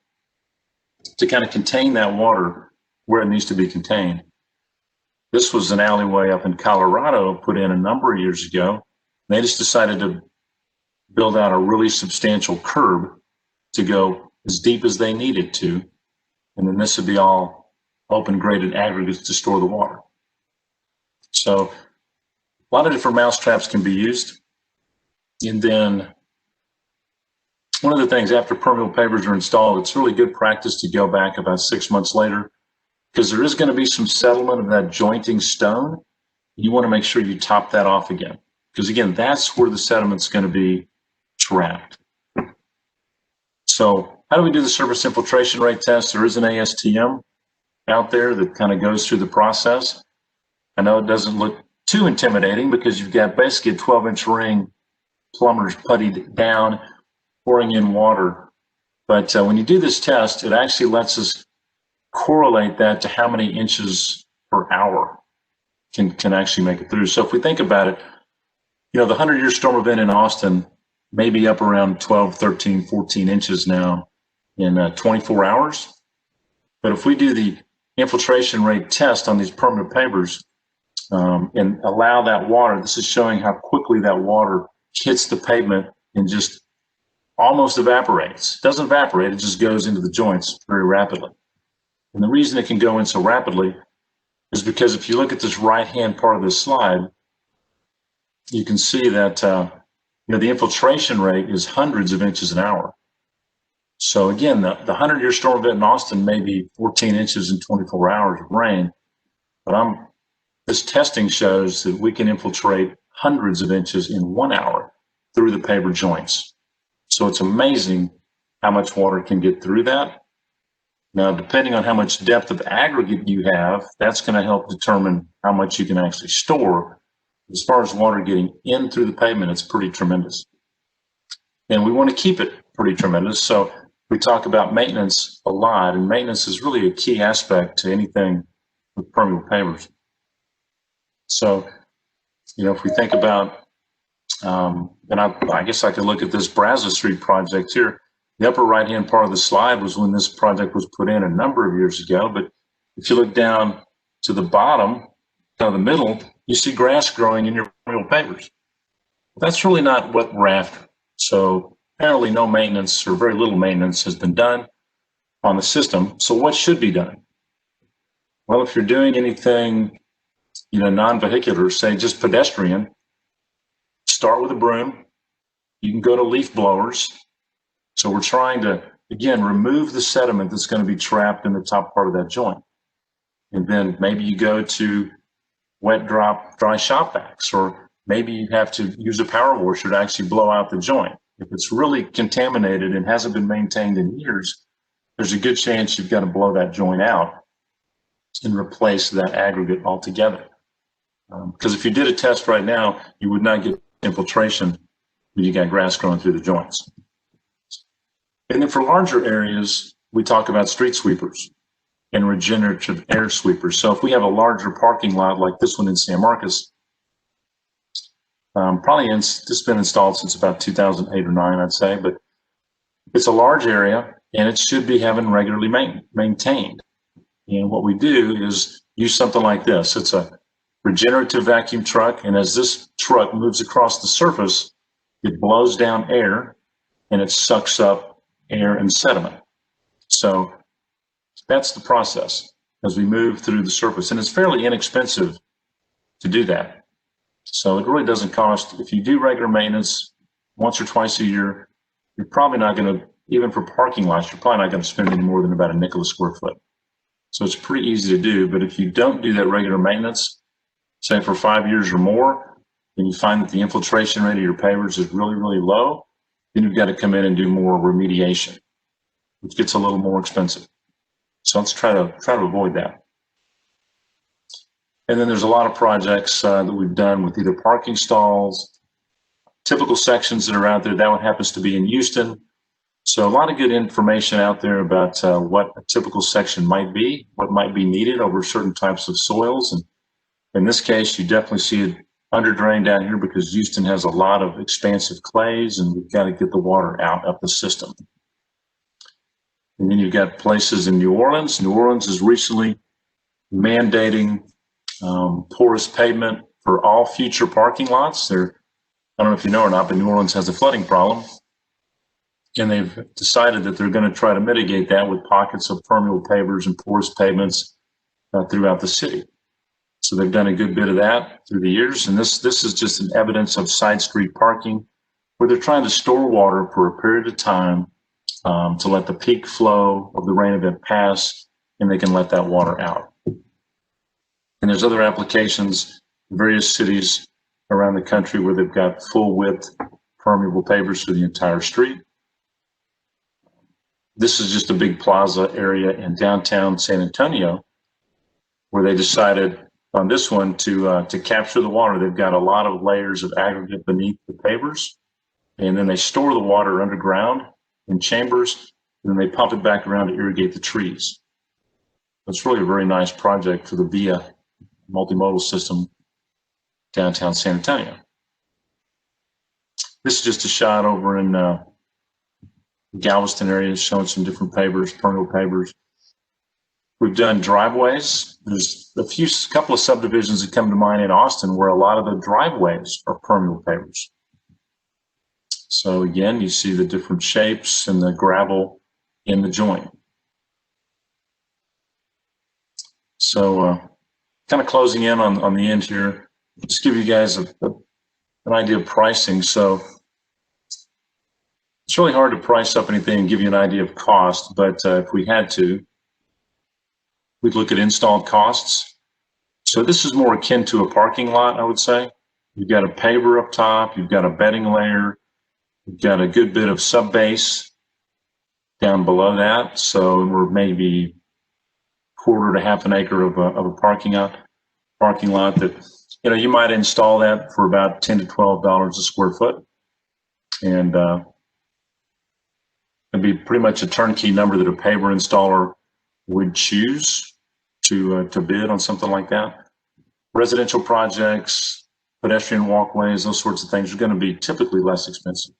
[SPEAKER 4] to kind of contain that water where it needs to be contained. This was an alleyway up in Colorado put in a number of years ago. They just decided to build out a really substantial curb to go as deep as they needed to. And then this would be all open graded aggregates to store the water. So a lot of different mousetraps can be used. And then one of the things after permeable pavers are installed, it's really good practice to go back about 6 months later, because there is going to be some settlement of that jointing stone. You want to make sure you top that off again, because again, that's where the sediment's going to be trapped. So how do we do the surface infiltration rate test? There is an ASTM out there that kind of goes through the process. I know it doesn't look too intimidating because you've got basically a 12-inch ring, plumbers puttied down, pouring in water. But when you do this test, it actually lets us correlate that to how many inches per hour can actually make it through. So if we think about it, the 100-year storm event in Austin may be up around 12, 13, 14 inches now in 24 hours. But if we do the infiltration rate test on these permanent pavers and allow that water, this is showing how quickly that water hits the pavement and just almost evaporates. It doesn't evaporate, it just goes into the joints very rapidly. And the reason it can go in so rapidly is because if you look at this right-hand part of this slide, you can see that the infiltration rate is hundreds of inches an hour. So again, the 100-year storm event in Austin may be 14 inches in 24 hours of rain, but this testing shows that we can infiltrate hundreds of inches in 1 hour through the paver joints. So it's amazing how much water can get through that. Now, depending on how much depth of aggregate you have, that's going to help determine how much you can actually store. As far as water getting in through the pavement, it's pretty tremendous. And we want to keep it pretty tremendous. So we talk about maintenance a lot, and maintenance is really a key aspect to anything with permeable pavers. So, if we think about, and I guess I could look at this Brazos Street project here. The upper right-hand part of the slide was when this project was put in a number of years ago. But if you look down to the bottom, down the middle, you see grass growing in your permeable pavers. That's really not what we're after. So apparently no maintenance or very little maintenance has been done on the system. So what should be done? Well, if you're doing anything, non-vehicular, say just pedestrian, start with a broom. You can go to leaf blowers. So we're trying to, again, remove the sediment that's going to be trapped in the top part of that joint. And then maybe you go to wet drop dry shop vacs, or maybe you have to use a power washer to actually blow out the joint. If it's really contaminated and hasn't been maintained in years, there's a good chance you've got to blow that joint out and replace that aggregate altogether. Because if you did a test right now, you would not get infiltration when you got grass growing through the joints. And then for larger areas, we talk about street sweepers and regenerative air sweepers. So if we have a larger parking lot like this one in San Marcos, this has been installed since about 2008 or 9, I'd say, but it's a large area and it should be having regularly maintained. And what we do is use something like this. It's a regenerative vacuum truck, and as this truck moves across the surface, it blows down air and it sucks up air and sediment. So that's the process as we move through the surface, and it's fairly inexpensive to do that. So it really doesn't cost. If you do regular maintenance once or twice a year, you're probably not going to, even for parking lots, you're probably not going to spend any more than about $0.05 a square foot. So it's pretty easy to do. But if you don't do that regular maintenance, say for 5 years or more, and you find that the infiltration rate of your pavers is really, really low, then you've got to come in and do more remediation, which gets a little more expensive. So let's try to avoid that. And then there's a lot of projects that we've done with either parking stalls, typical sections that are out there. That one happens to be in Houston. So a lot of good information out there about what a typical section might be, what might be needed over certain types of soils. And in this case, you definitely see it under drain down here because Houston has a lot of expansive clays, and we've got to get the water out of the system. And then you've got places in New Orleans. New Orleans is recently mandating porous pavement for all future parking lots. I don't know if you know or not, but New Orleans has a flooding problem. And they've decided that they're going to try to mitigate that with pockets of permeable pavers and porous pavements throughout the city. So they've done a good bit of that through the years. And this is just an evidence of side street parking where they're trying to store water for a period of time to let the peak flow of the rain event pass, and they can let that water out. And there's other applications in various cities around the country where they've got full width permeable pavers for the entire street. This is just a big plaza area in downtown San Antonio where they decided on this one to capture the water. They've got a lot of layers of aggregate beneath the pavers, and then they store the water underground in chambers, and then they pump it back around to irrigate the trees. It's really a very nice project for the VIA multimodal system downtown San Antonio. This is just a shot over in Galveston area showing some different pavers, permeable pavers. We've done driveways. There's a couple of subdivisions that come to mind in Austin where a lot of the driveways are permeable pavers. So again, you see the different shapes and the gravel in the joint. So kind of closing in on the end here, just give you guys an idea of pricing. So it's really hard to price up anything and give you an idea of cost, but if we had to, we'd look at installed costs. So this is more akin to a parking lot, I would say. You've got a paver up top, you've got a bedding layer, you've got a good bit of sub-base down below that. So we're maybe quarter to half an acre of a parking lot that, you know, you might install that for about $10 to $12 a square foot. And it'd be pretty much a turnkey number that a paver installer would choose to bid on something like that. Residential projects, pedestrian walkways, those sorts of things are going to be typically less expensive.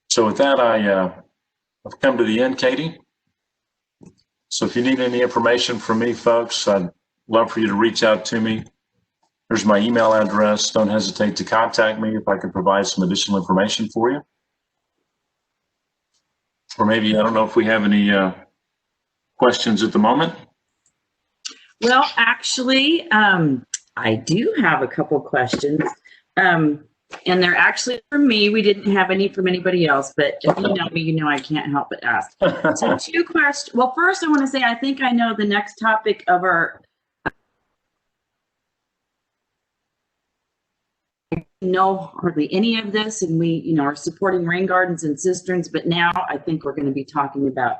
[SPEAKER 4] So with that, I've come to the end, Katie. So if you need any information from me, folks, I'd love for you to reach out to me. There's my email address. Don't hesitate to contact me if I can provide some additional information for you. Or maybe, I don't know if we have any questions at the moment.
[SPEAKER 1] Well, actually, I do have a couple questions. And they're actually from me. We didn't have any from anybody else, but if you know me, you know I can't help but ask. So two questions. Well, first I want to say I think I know the next topic of our know hardly any of this, and we, you know, are supporting rain gardens and cisterns, but now I think we're going to be talking about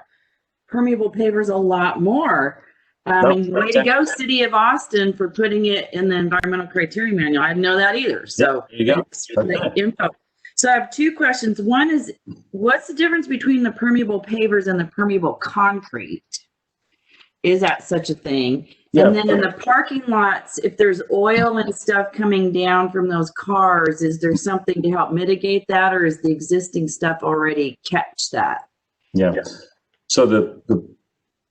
[SPEAKER 1] permeable pavers a lot more. Way to go, City of Austin, for putting it in the environmental criteria manual. I didn't know that either. So
[SPEAKER 4] there you go.
[SPEAKER 1] Info. So I have two questions. One is, what's the difference between the permeable pavers and the permeable concrete? Is that such a thing?
[SPEAKER 4] Yeah.
[SPEAKER 1] And then in the parking lots, if there's oil and stuff coming down from those cars, is there something to help mitigate that, or is the existing stuff already catch that?
[SPEAKER 4] Yeah. So the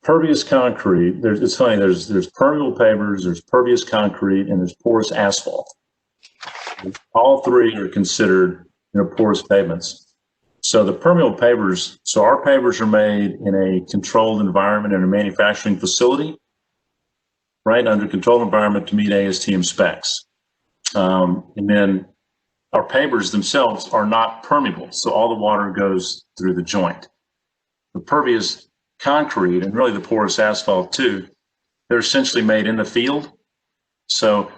[SPEAKER 4] pervious concrete, it's funny, there's permeable pavers, there's pervious concrete, and there's porous asphalt. All three are considered, you know, porous pavements. So the permeable pavers, so our pavers are made in a controlled environment in a manufacturing facility, right, under controlled environment to meet ASTM specs. And then our pavers themselves are not permeable, so all the water goes through the joint. The pervious concrete, and really the porous asphalt too, they're essentially made in the field. So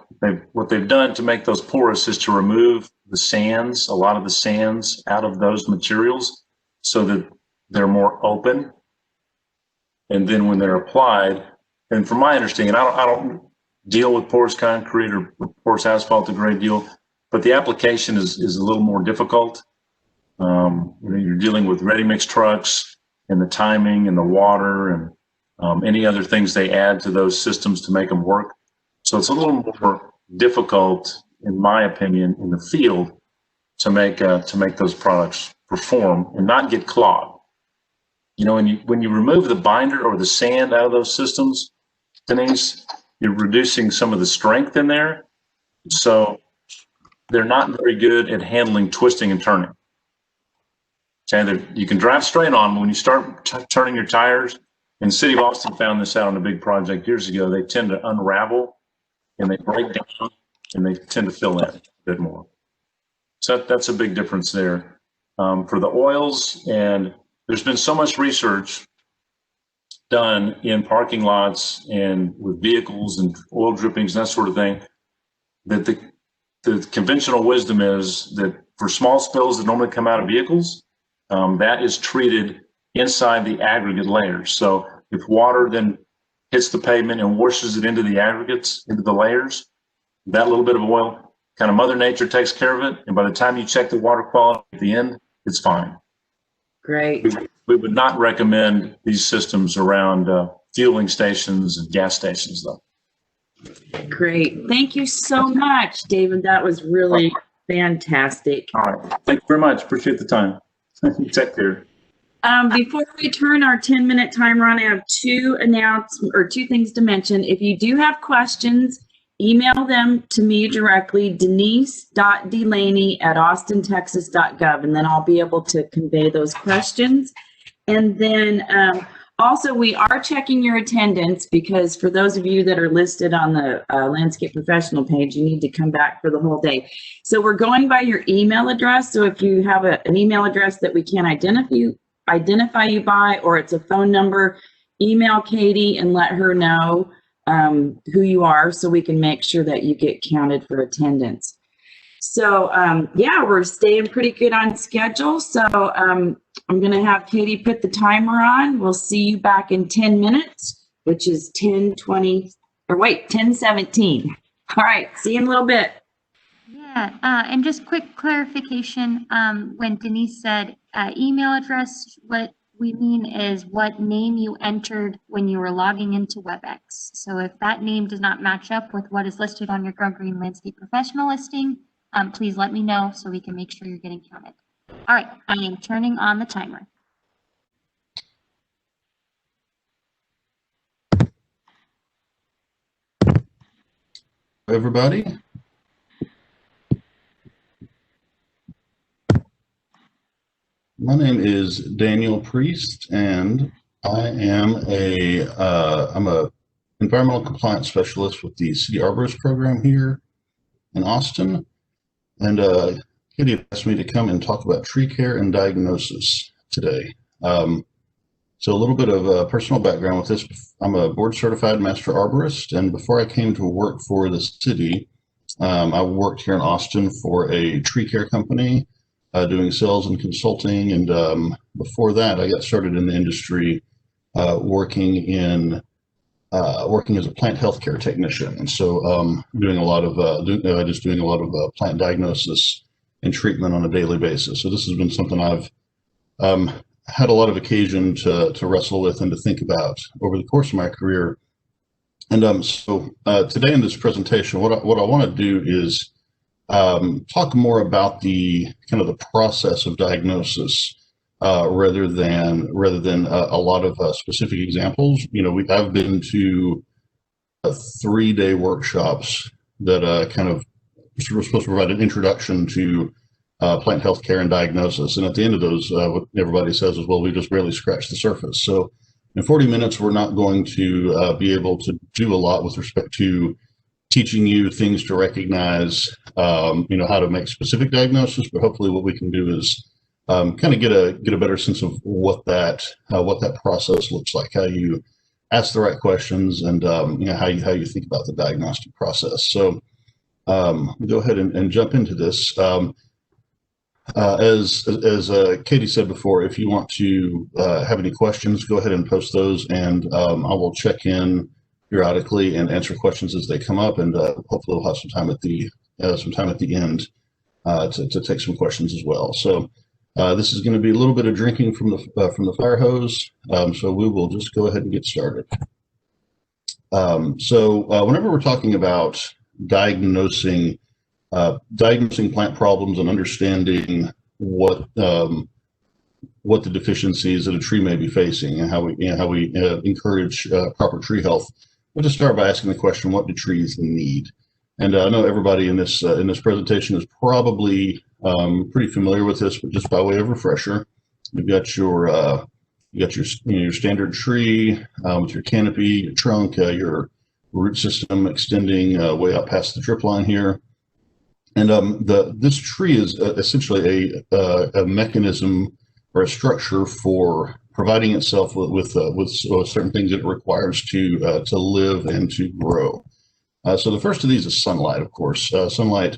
[SPEAKER 4] what they've done to make those porous is to remove the sands, a lot of the sands out of those materials so that they're more open. And then when they're applied, and from my understanding, I don't deal with porous concrete or porous asphalt a great deal, but the application is a little more difficult. You know, you're dealing with ready-mix trucks and the timing and the water and any other things they add to those systems to make them work. So it's a little more difficult, in my opinion, in the field to make those products perform and not get clogged. You know, when you remove the binder or the sand out of those systems, Denise, you're reducing some of the strength in there. So they're not very good at handling twisting and turning. Okay, you can drive straight on, but when you start turning your tires, and the City of Austin found this out on a big project years ago, they tend to unravel and they break down and they tend to fill in a bit more. So that's a big difference there. For the oils, and there's been so much research done in parking lots and with vehicles and oil drippings and that sort of thing, that the conventional wisdom is that for small spills that normally come out of vehicles, that is treated inside the aggregate layers. So if water then hits the pavement and washes it into the aggregates, into the layers, that little bit of oil, kind of Mother Nature takes care of it. And by the time you check the water quality at the end, it's fine.
[SPEAKER 1] Great.
[SPEAKER 4] We would not recommend these systems around fueling stations and gas stations, though.
[SPEAKER 1] Great. Thank you so much, David. That was really fantastic.
[SPEAKER 4] All right. Thank you very much. Appreciate the time. Take care.
[SPEAKER 1] Before we turn our 10-minute timer on, I have two things to mention. If you do have questions, email them to me directly, denise.delaney@austintexas.gov, and then I'll be able to convey those questions. And then also, we are checking your attendance, because for those of you that are listed on the landscape professional page, you need to come back for the whole day. So we're going by your email address. So if you have an email address that we can't identify you by, or it's a phone number, email Katie and let her know who you are, so we can make sure that you get counted for attendance. So yeah, we're staying pretty good on schedule. So I'm going to have Katie put the timer on. We'll see you back in 10 minutes, which is 10:17. All right, see you in a little bit.
[SPEAKER 3] Yeah, and just quick clarification, when Denise said email address, what we mean is what name you entered when you were logging into WebEx. So if that name does not match up with what is listed on your Go Green Landscape Professional listing, please let me know so we can make sure you're getting counted. All right, I am turning on the timer.
[SPEAKER 5] Everybody. My name is Daniel Priest, and I am I'm a environmental compliance specialist with the City Arborist program here in Austin. And Katie asked me to come and talk about tree care and diagnosis today. So a little bit of personal background with this. I'm a board certified master arborist, and before I came to work for the city, I worked here in Austin for a tree care company, doing sales and consulting. And before that, I got started in the industry working as a plant healthcare technician. And so doing a lot of plant diagnosis and treatment on a daily basis. So this has been something I've had a lot of occasion to wrestle with and to think about over the course of my career. And so today in this presentation, what I want to do is talk more about the kind of the process of diagnosis rather than a lot of specific examples. You know, I've been to 3-day workshops that kind of were supposed to provide an introduction to plant health care and diagnosis. And at the end of those, what everybody says is, well, we just barely scratched the surface. So in 40 minutes, we're not going to be able to do a lot with respect to teaching you things to recognize, you know, how to make specific diagnosis. But hopefully what we can do is kind of get a better sense of what that process looks like, how you ask the right questions, and you know, how you think about the diagnostic process. So go ahead and jump into this. As Katie said before, if you want to have any questions, go ahead and post those, and I will check in periodically and answer questions as they come up, and hopefully we'll have some time at the end to take some questions as well. So this is going to be a little bit of drinking from the fire hose, so we will just go ahead and get started. So whenever we're talking about diagnosing plant problems and understanding what the deficiencies that a tree may be facing, and how we encourage proper tree health, we'll just start by asking the question, what do trees need? And I know everybody in this presentation is probably pretty familiar with this, but just by way of refresher, you've got your standard tree with your canopy, your trunk, your root system extending way out past the drip line here. And this tree is essentially a mechanism or a structure for providing itself with certain things that it requires to live and to grow. So the first of these is sunlight, of course. Sunlight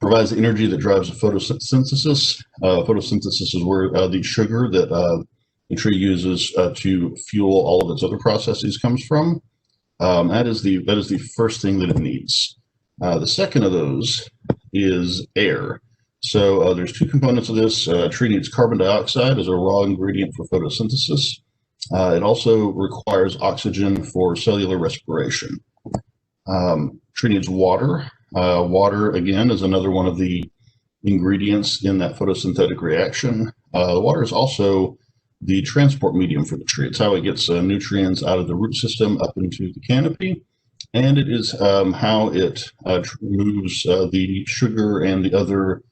[SPEAKER 5] provides the energy that drives the photosynthesis. Photosynthesis is where the sugar that the tree uses to fuel all of its other processes comes from. That is the first thing that it needs. The second of those is air. So there's two components of this. A tree needs carbon dioxide as a raw ingredient for photosynthesis. It also requires oxygen for cellular respiration. Tree needs water. Water, again, is another one of the ingredients in that photosynthetic reaction. Water is also the transport medium for the tree. It's how it gets nutrients out of the root system up into the canopy. And it is how it moves the sugar and the other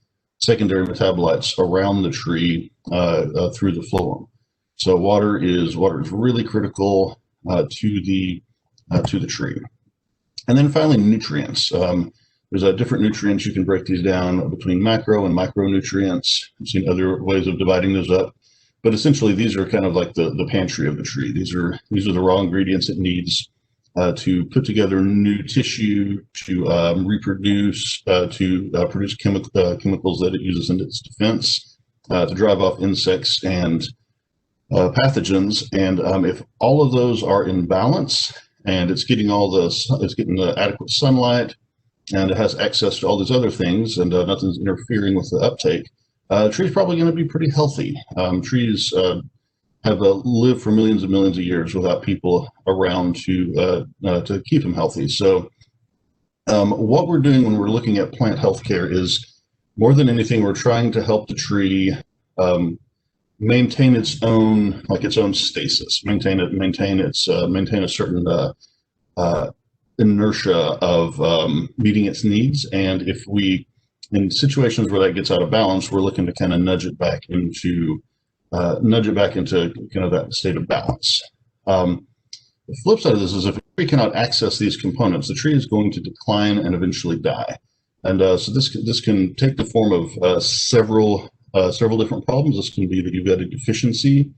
[SPEAKER 5] secondary metabolites around the tree through the phloem. So water is really critical to the tree. And then finally, nutrients. There's different nutrients. You can break these down between macro and micronutrients. I've seen other ways of dividing those up, but essentially these are kind of like the pantry of the tree. These are the raw ingredients it needs to put together new tissue, to reproduce, to produce chemicals that it uses in its defense, to drive off insects and pathogens. And if all of those are in balance, and it's getting the adequate sunlight, and it has access to all these other things, and nothing's interfering with the uptake, the tree's probably going to be pretty healthy. Trees have lived for millions and millions of years without people around to keep them healthy. So what we're doing when we're looking at plant health care is, more than anything, we're trying to help the tree maintain its own stasis, maintain a certain inertia of meeting its needs. And if in situations where that gets out of balance, we're looking to kind of nudge it back into kind of that state of balance. The flip side of this is, if a tree cannot access these components, the tree is going to decline and eventually die. And so this can take the form of several different problems. This can be that you've got a deficiency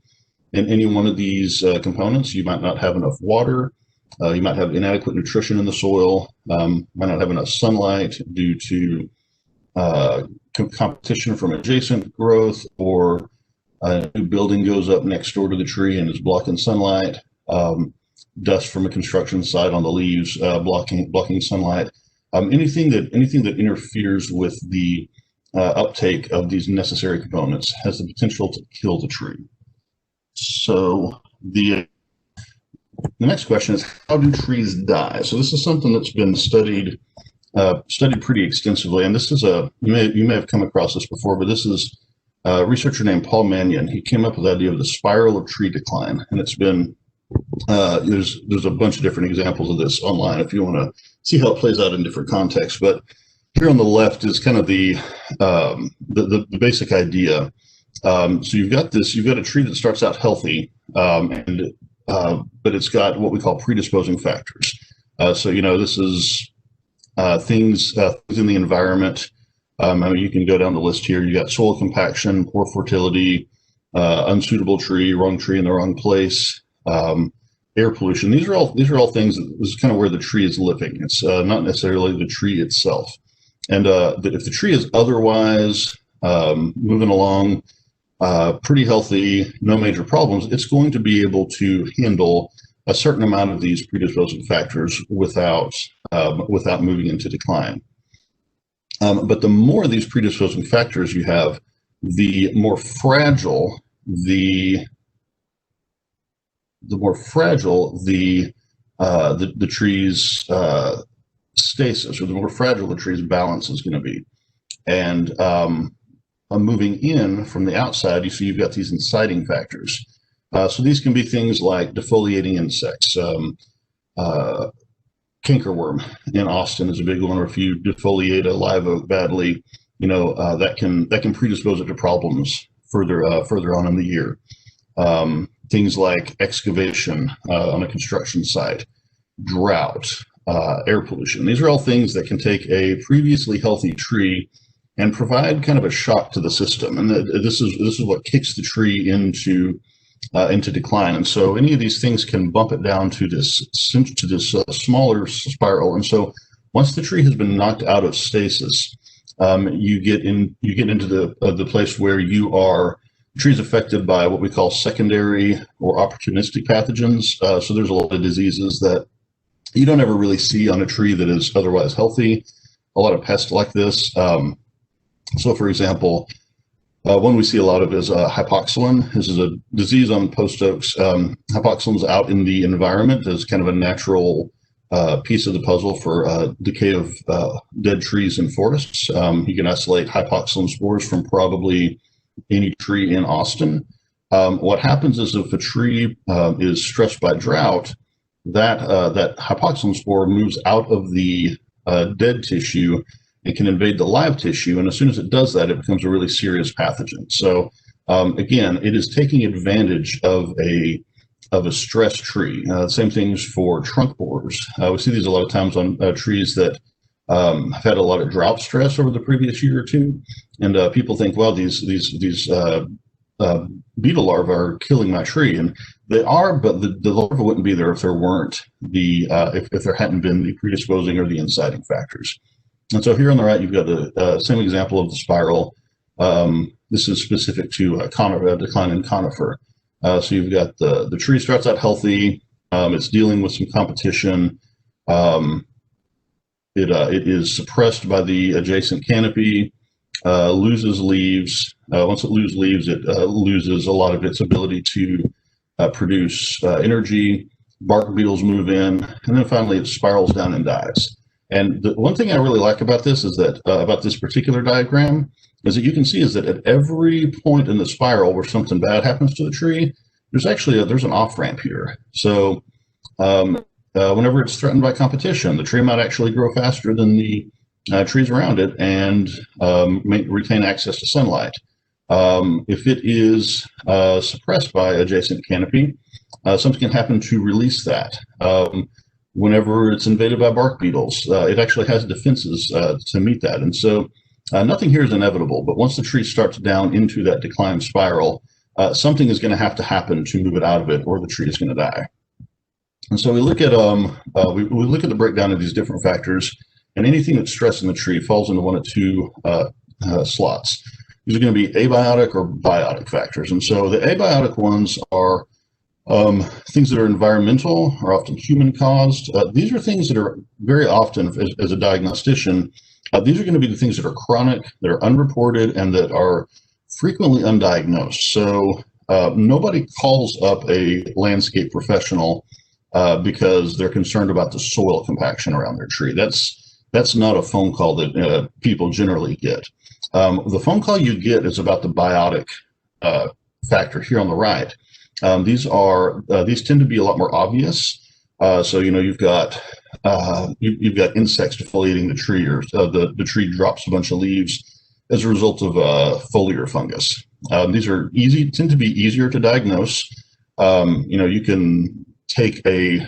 [SPEAKER 5] in any one of these components. You might not have enough water. You might have inadequate nutrition in the soil. Might not have enough sunlight due to competition from adjacent growth, or a new building goes up next door to the tree and is blocking sunlight. Dust from a construction site on the leaves blocking sunlight. Anything that interferes with the uptake of these necessary components has the potential to kill the tree. So the next question is, how do trees die? So this is something that's been studied pretty extensively, and this is you may have come across this before, but this is a researcher named Paul Mannion. He came up with the idea of the spiral of tree decline, and it's been there's a bunch of different examples of this online if you want to see how it plays out in different contexts. But here on the left is kind of the basic idea. So you've got a tree that starts out healthy, but it's got what we call predisposing factors. So this is things in the environment. I mean, you can go down the list here. You got soil compaction, poor fertility, unsuitable tree, wrong tree in the wrong place, air pollution. These are all things. This is kind of where the tree is living. It's not necessarily the tree itself. And if the tree is otherwise moving along pretty healthy, no major problems, it's going to be able to handle a certain amount of these predisposing factors without moving into decline. But the more of these predisposing factors you have, the more fragile the tree's stasis, or the more fragile the tree's balance is going to be. And moving in from the outside, you see you've got these inciting factors. So these can be things like defoliating insects. Cankerworm in Austin is a big one, or if you defoliate a live oak badly, that can predispose it to problems further on in the year. Things like excavation on a construction site, drought, air pollution. These are all things that can take a previously healthy tree and provide kind of a shock to the system. And this is what kicks the tree into decline. And so any of these things can bump it down to this smaller spiral. And so once the tree has been knocked out of stasis, you get into the place where the tree is affected by what we call secondary or opportunistic pathogens. So there's a lot of diseases that you don't ever really see on a tree that is otherwise healthy. A lot of pests like this. So for example, one we see a lot of is hypoxylon. This is a disease on post oaks. Hypoxylon is out in the environment as kind of a natural piece of the puzzle for decay of dead trees in forests. You can isolate hypoxylon spores from probably any tree in Austin. What happens is if a tree is stressed by drought, that hypoxylon spore moves out of the dead tissue and can invade the live tissue. And as soon as it does that, it becomes a really serious pathogen. So again, it is taking advantage of a stressed tree. Same things for trunk borers. We see these a lot of times on trees that have had a lot of drought stress over the previous year or two. And people think, well, these beetle larvae are killing my tree. And they are, but the larvae wouldn't be there if there weren't if there hadn't been the predisposing or the inciting factors. And so here on the right, you've got the same example of the spiral. This is specific to decline in conifer. So you've got the tree starts out healthy. It's dealing with some competition. It is suppressed by the adjacent canopy, loses leaves. Once it loses leaves, it loses a lot of its ability to produce energy. Bark beetles move in, and then finally it spirals down and dies. And the one thing I really like about this is that about this particular diagram is that you can see is that at every point in the spiral where something bad happens to the tree, there's actually there's an off ramp here. So whenever it's threatened by competition, the tree might actually grow faster than the trees around it and retain access to sunlight. If it is suppressed by adjacent canopy, something can happen to release that. Whenever it's invaded by bark beetles, it actually has defenses to meet that. And so nothing here is inevitable, but once the tree starts down into that decline spiral, something is going to have to happen to move it out of it, or the tree is going to die. And so we look at we look at the breakdown of these different factors, and anything that's stressing the tree falls into one of two slots. These are going to be abiotic or biotic factors. And so the abiotic ones are things that are environmental, are often human caused. These are things that are very often, as a diagnostician, these are going to be the things that are chronic, that are unreported, and that are frequently undiagnosed. So nobody calls up a landscape professional because they're concerned about the soil compaction around their tree. That's not a phone call that people generally get. The phone call you get is about the biotic factor here on the right. These tend to be a lot more obvious. So you've got insects defoliating the tree, or the tree drops a bunch of leaves as a result of foliar fungus. These tend to be easier to diagnose. You can take a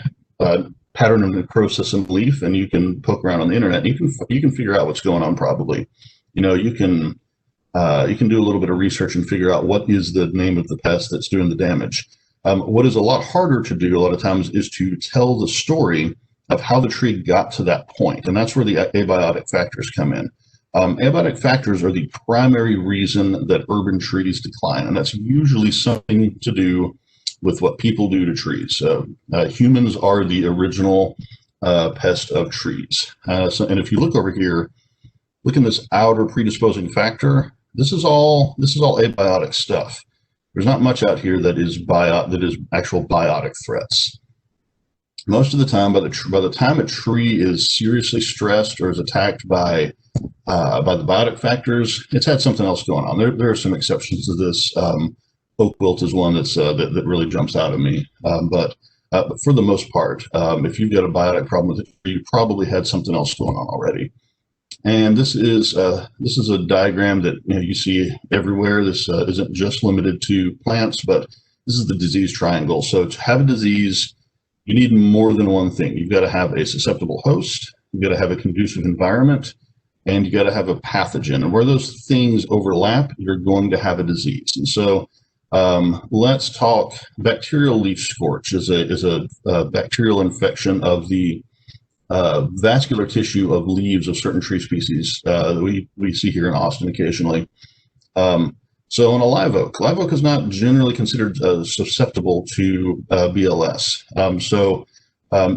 [SPEAKER 5] pattern of necrosis in leaf, and you can poke around on the internet. And you can figure out what's going on. Probably, you can do a little bit of research and figure out what is the name of the pest that's doing the damage. What is a lot harder to do a lot of times is to tell the story of how the tree got to that point. And that's where the abiotic factors come in. Abiotic factors are the primary reason that urban trees decline. And that's usually something to do with what people do to trees. Humans are the original pest of trees. And if you look over here, look in this outer predisposing factor, this is all abiotic stuff. There's not much out here that is actual biotic threats. Most of the time, by the time a tree is seriously stressed or is attacked by the biotic factors, it's had something else going on. There are some exceptions to this. Oak wilt is one that really jumps out at me. But for the most part, if you've got a biotic problem with it, you probably had something else going on already. And this is a diagram that you see everywhere. This isn't just limited to plants, but this is the disease triangle. So to have a disease, you need more than one thing. You've got to have a susceptible host, you've got to have a conducive environment, and you got to have a pathogen. And where those things overlap, you're going to have a disease. And so let's talk bacterial leaf scorch is a bacterial infection of the vascular tissue of leaves of certain tree species that we see here in Austin occasionally. So in a live oak is not generally considered susceptible to BLS.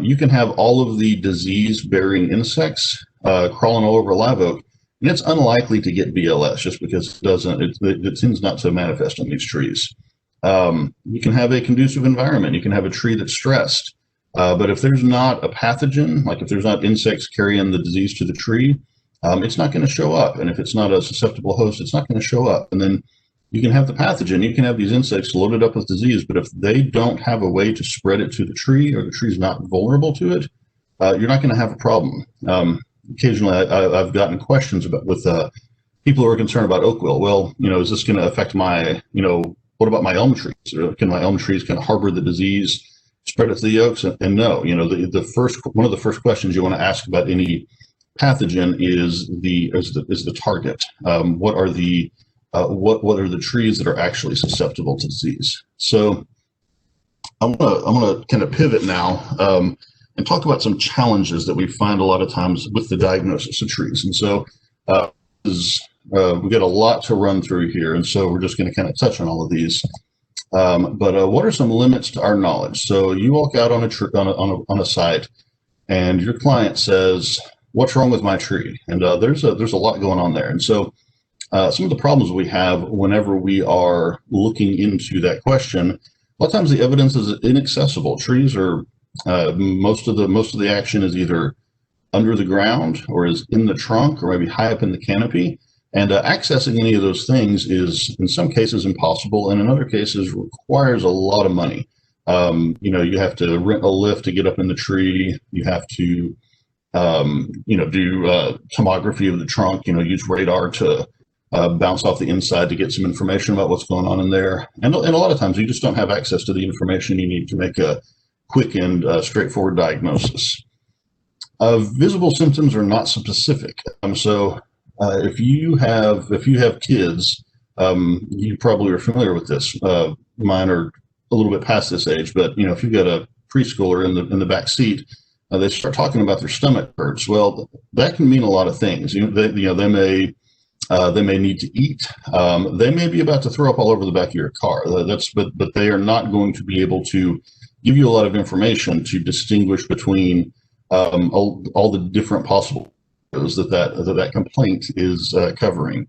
[SPEAKER 5] You can have all of the disease-bearing insects crawling all over a live oak, and it's unlikely to get BLS just because it tends not to manifest on these trees. You can have a conducive environment. You can have a tree that's stressed. But if there's not a pathogen, like if there's not insects carrying the disease to the tree, it's not going to show up. And if it's not a susceptible host, it's not going to show up. And then you can have the pathogen. You can have these insects loaded up with disease, but if they don't have a way to spread it to the tree, or the tree's not vulnerable to it, you're not going to have a problem. Occasionally, I've gotten questions with people who are concerned about oak wilt. Well, is this going to affect my, what about my elm trees? Or can my elm trees kind of harbor the disease, spread it to the oaks? And no, one of the first questions you want to ask about any pathogen is the target. What are the trees that are actually susceptible to disease? So I'm gonna kind of pivot now and talk about some challenges that we find a lot of times with the diagnosis of trees. And so we've got a lot to run through here, and so we're just going to kind of touch on all of these. But what are some limits to our knowledge? So you walk out on a site, and your client says, "What's wrong with my tree?" And there's a lot going on there. And so some of the problems we have whenever we are looking into that question, a lot of times the evidence is inaccessible. Trees are most of the action is either under the ground or is in the trunk or maybe high up in the canopy. And accessing any of those things is in some cases impossible, and in other cases requires a lot of money. You have to rent a lift to get up in the tree. You have to, do tomography of the trunk. Use radar to bounce off the inside to get some information about what's going on in there. And a lot of times you just don't have access to the information you need to make a quick and straightforward diagnosis. Visible symptoms are not specific. If you have kids, you probably are familiar with this. Mine are a little bit past this age, but if you've got a preschooler in the back seat, they start talking about their stomach hurts. Well, that can mean a lot of things. They may need to eat. They may be about to throw up all over the back of your car. But they are not going to be able to give you a lot of information to distinguish between all the different possible that complaint is covering.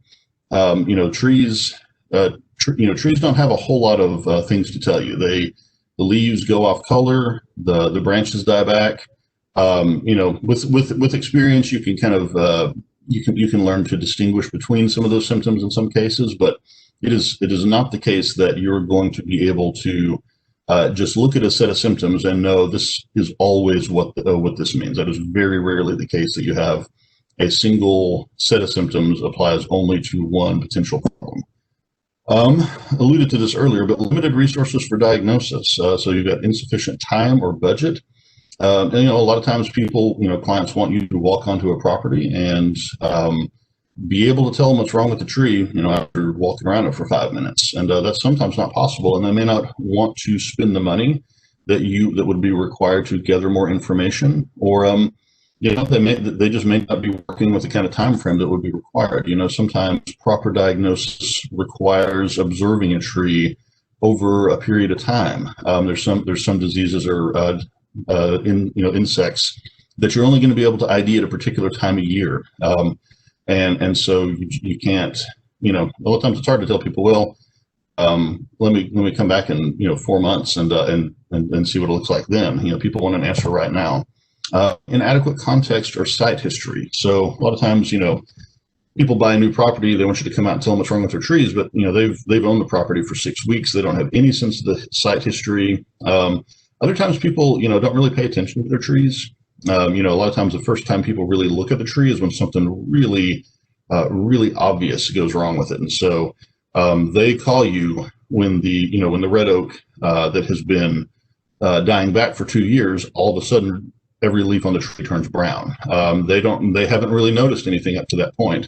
[SPEAKER 5] Trees don't have a whole lot of things to tell you. The leaves go off color, the branches die back. With experience, you can kind of you can learn to distinguish between some of those symptoms in some cases, but it is not the case that you're going to be able to just look at a set of symptoms and know this is always what this means. That is very rarely the case, that you have a single set of symptoms applies only to one potential problem. Alluded to this earlier, but limited resources for diagnosis. So you've got insufficient time or budget. And, a lot of times clients want you to walk onto a property and be able to tell them what's wrong with the tree, after walking around it for 5 minutes. And that's sometimes not possible. And they may not want to spend the money that would be required to gather more information, or they just may not be working with the kind of time frame that would be required. Sometimes proper diagnosis requires observing a tree over a period of time. There's some diseases or insects that you're only going to be able to ID at a particular time of year. And so you can't, a lot of times it's hard to tell people, well, let me come back in, 4 months and see what it looks like then. People want an answer right now. Inadequate context or site history. So a lot of times, people buy a new property, they want you to come out and tell them what's wrong with their trees, but they've owned the property for 6 weeks. They don't have any sense of the site history. Other times people, don't really pay attention to their trees. A lot of times the first time people really look at the tree is when something really, really obvious goes wrong with it. And so they call you when the red oak that has been dying back for 2 years, all of a sudden every leaf on the tree turns brown. They haven't really noticed anything up to that point.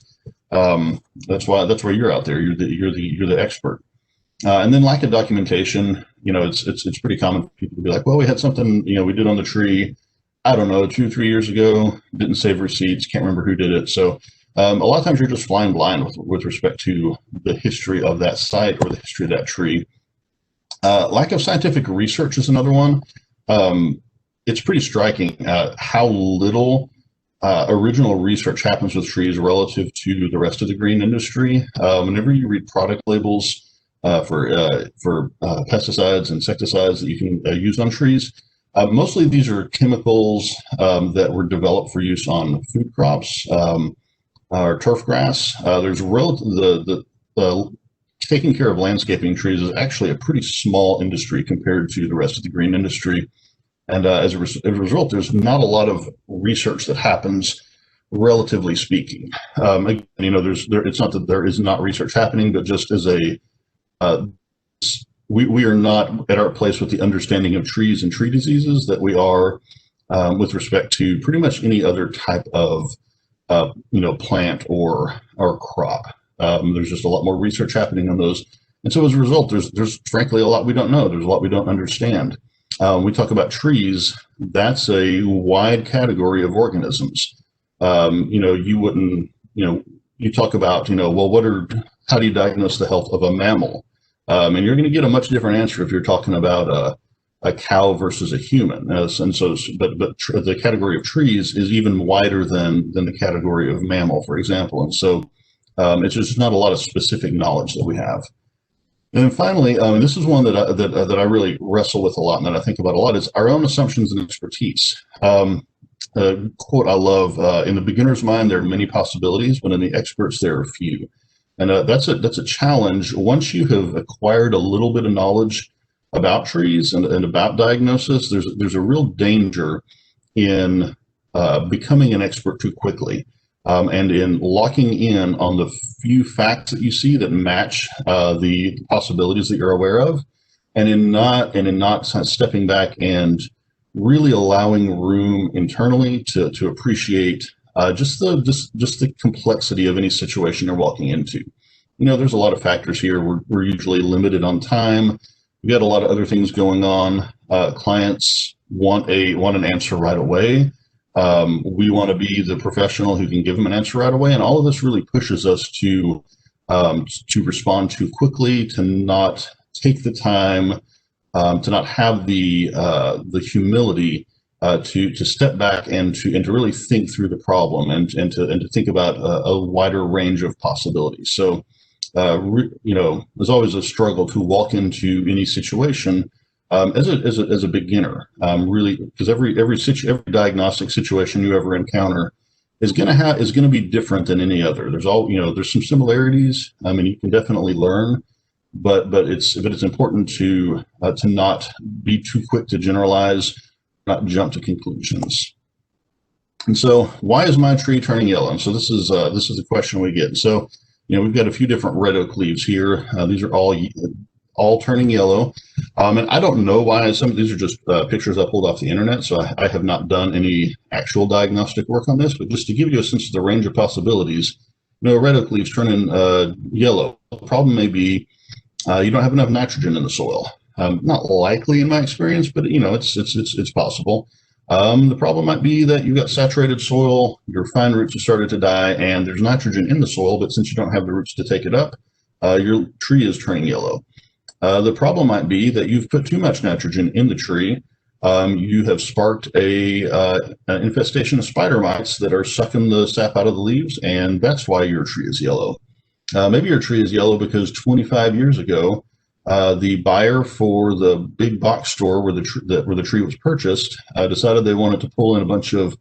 [SPEAKER 5] That's why you're out there. You're the expert. And then lack of documentation. It's pretty common for people to be like, well, we had something, we did on the tree, I don't know, 2 or 3 years ago, didn't save receipts, can't remember who did it. So a lot of times you're just flying blind with respect to the history of that site or the history of that tree. Lack of scientific research is another one. It's pretty striking how little original research happens with trees relative to the rest of the green industry. Whenever you read product labels for pesticides, insecticides that you can use on trees, mostly these are chemicals that were developed for use on food crops or turf grass. There's the taking care of landscaping trees is actually a pretty small industry compared to the rest of the green industry. And as a result, there's not a lot of research that happens, relatively speaking. It's not that there is not research happening, but just as we are not at our place with the understanding of trees and tree diseases that we are with respect to pretty much any other type of plant or crop. There's just a lot more research happening on those, and so as a result, there's frankly a lot we don't know. There's a lot we don't understand. We talk about trees. That's a wide category of organisms. You wouldn't, you talk about, well, how do you diagnose the health of a mammal? And you're going to get a much different answer if you're talking about a cow versus a human. But the category of trees is even wider than the category of mammal, for example. And so it's just not a lot of specific knowledge that we have. And then finally, this is one that I really wrestle with a lot and that I think about a lot, is our own assumptions and expertise. Quote I love, in the beginner's mind, there are many possibilities, but in the experts, there are few. And that's a challenge. Once you have acquired a little bit of knowledge about trees and about diagnosis, there's a real danger in becoming an expert too quickly. And in locking in on the few facts that you see that match the possibilities that you're aware of, and in not stepping back and really allowing room internally to appreciate just the complexity of any situation you're walking into. There's a lot of factors here. We're usually limited on time. We've got a lot of other things going on. Clients want an answer right away. We want to be the professional who can give them an answer right away, and all of this really pushes us to respond too quickly, to not take the time, to not have the humility to step back and to really think through the problem and to think about a wider range of possibilities. So, there's always a struggle to walk into any situation as a beginner, really, because every diagnostic situation you ever encounter is going to be different than any other. There's some similarities. I mean, you can definitely learn, but it's important to not be too quick to generalize, not jump to conclusions. And so, why is my tree turning yellow? And so this is the question we get. So, we've got a few different red oak leaves here. These are all turning yellow. And I don't know why. Some of these are just pictures I pulled off the internet, so I have not done any actual diagnostic work on this, but just to give you a sense of the range of possibilities, red oak leaves turning yellow. The problem may be you don't have enough nitrogen in the soil. Not likely in my experience, but it's possible. The problem might be that you've got saturated soil, your fine roots have started to die, and there's nitrogen in the soil, but since you don't have the roots to take it up, your tree is turning yellow. The problem might be that you've put too much nitrogen in the tree. You have sparked an infestation of spider mites that are sucking the sap out of the leaves, and that's why your tree is yellow. Maybe your tree is yellow because 25 years ago, the buyer for the big box store where the tree was purchased decided they wanted to pull in a bunch of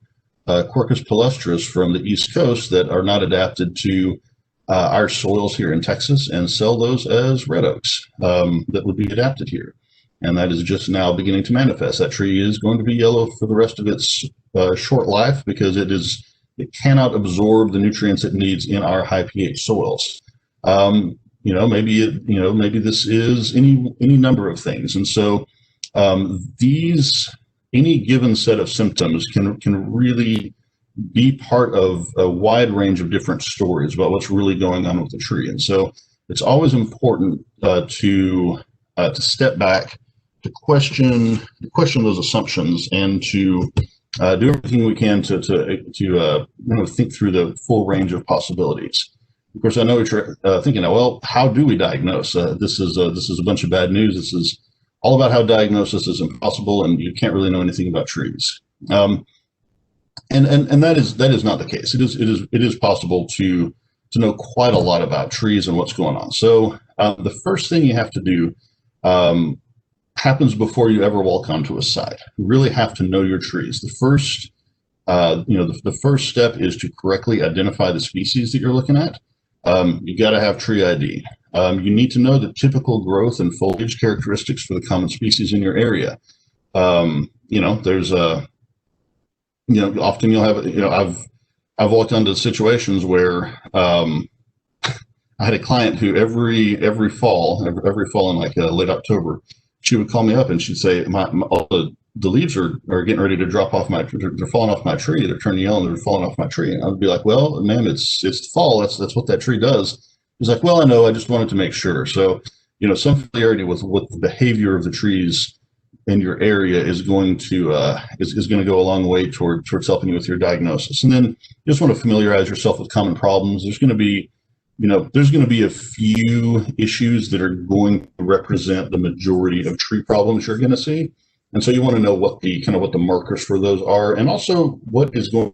[SPEAKER 5] Quercus palustris from the East Coast that are not adapted to our soils here in Texas and sell those as red oaks that would be adapted here. And that is just now beginning to manifest. That tree is going to be yellow for the rest of its short life because it cannot absorb the nutrients it needs in our high pH soils. Maybe this is any number of things. And so Any given set of symptoms can really be part of a wide range of different stories about what's really going on with the tree. And so it's always important to step back, to question those assumptions, and to do everything we can to think through the full range of possibilities. Of course, I know what you're thinking. Well, how do we diagnose? This is a bunch of bad news. This is all about how diagnosis is impossible, and you can't really know anything about trees. And that is not the case. It is possible to know quite a lot about trees and what's going on. So the first thing you have to do happens before you ever walk onto a site. You really have to know your trees. The first step is to correctly identify the species that you're looking at. You got to have tree ID. You need to know the typical growth and foliage characteristics for the common species in your area. There's often you'll have, I've walked into situations where I had a client who every fall in like late October, she would call me up and she'd say, all the leaves are getting ready to drop off they're falling off my tree. They're turning yellow and they're falling off my tree. And I would be like, well, ma'am, it's fall. That's what that tree does. He's like, well, I know, I just wanted to make sure. So, some familiarity with what the behavior of the trees in your area is going to go a long way towards helping you with your diagnosis. And then you just want to familiarize yourself with common problems. There's going to be a few issues that are going to represent the majority of tree problems you're going to see. And so you want to know what the markers for those are, and also what is going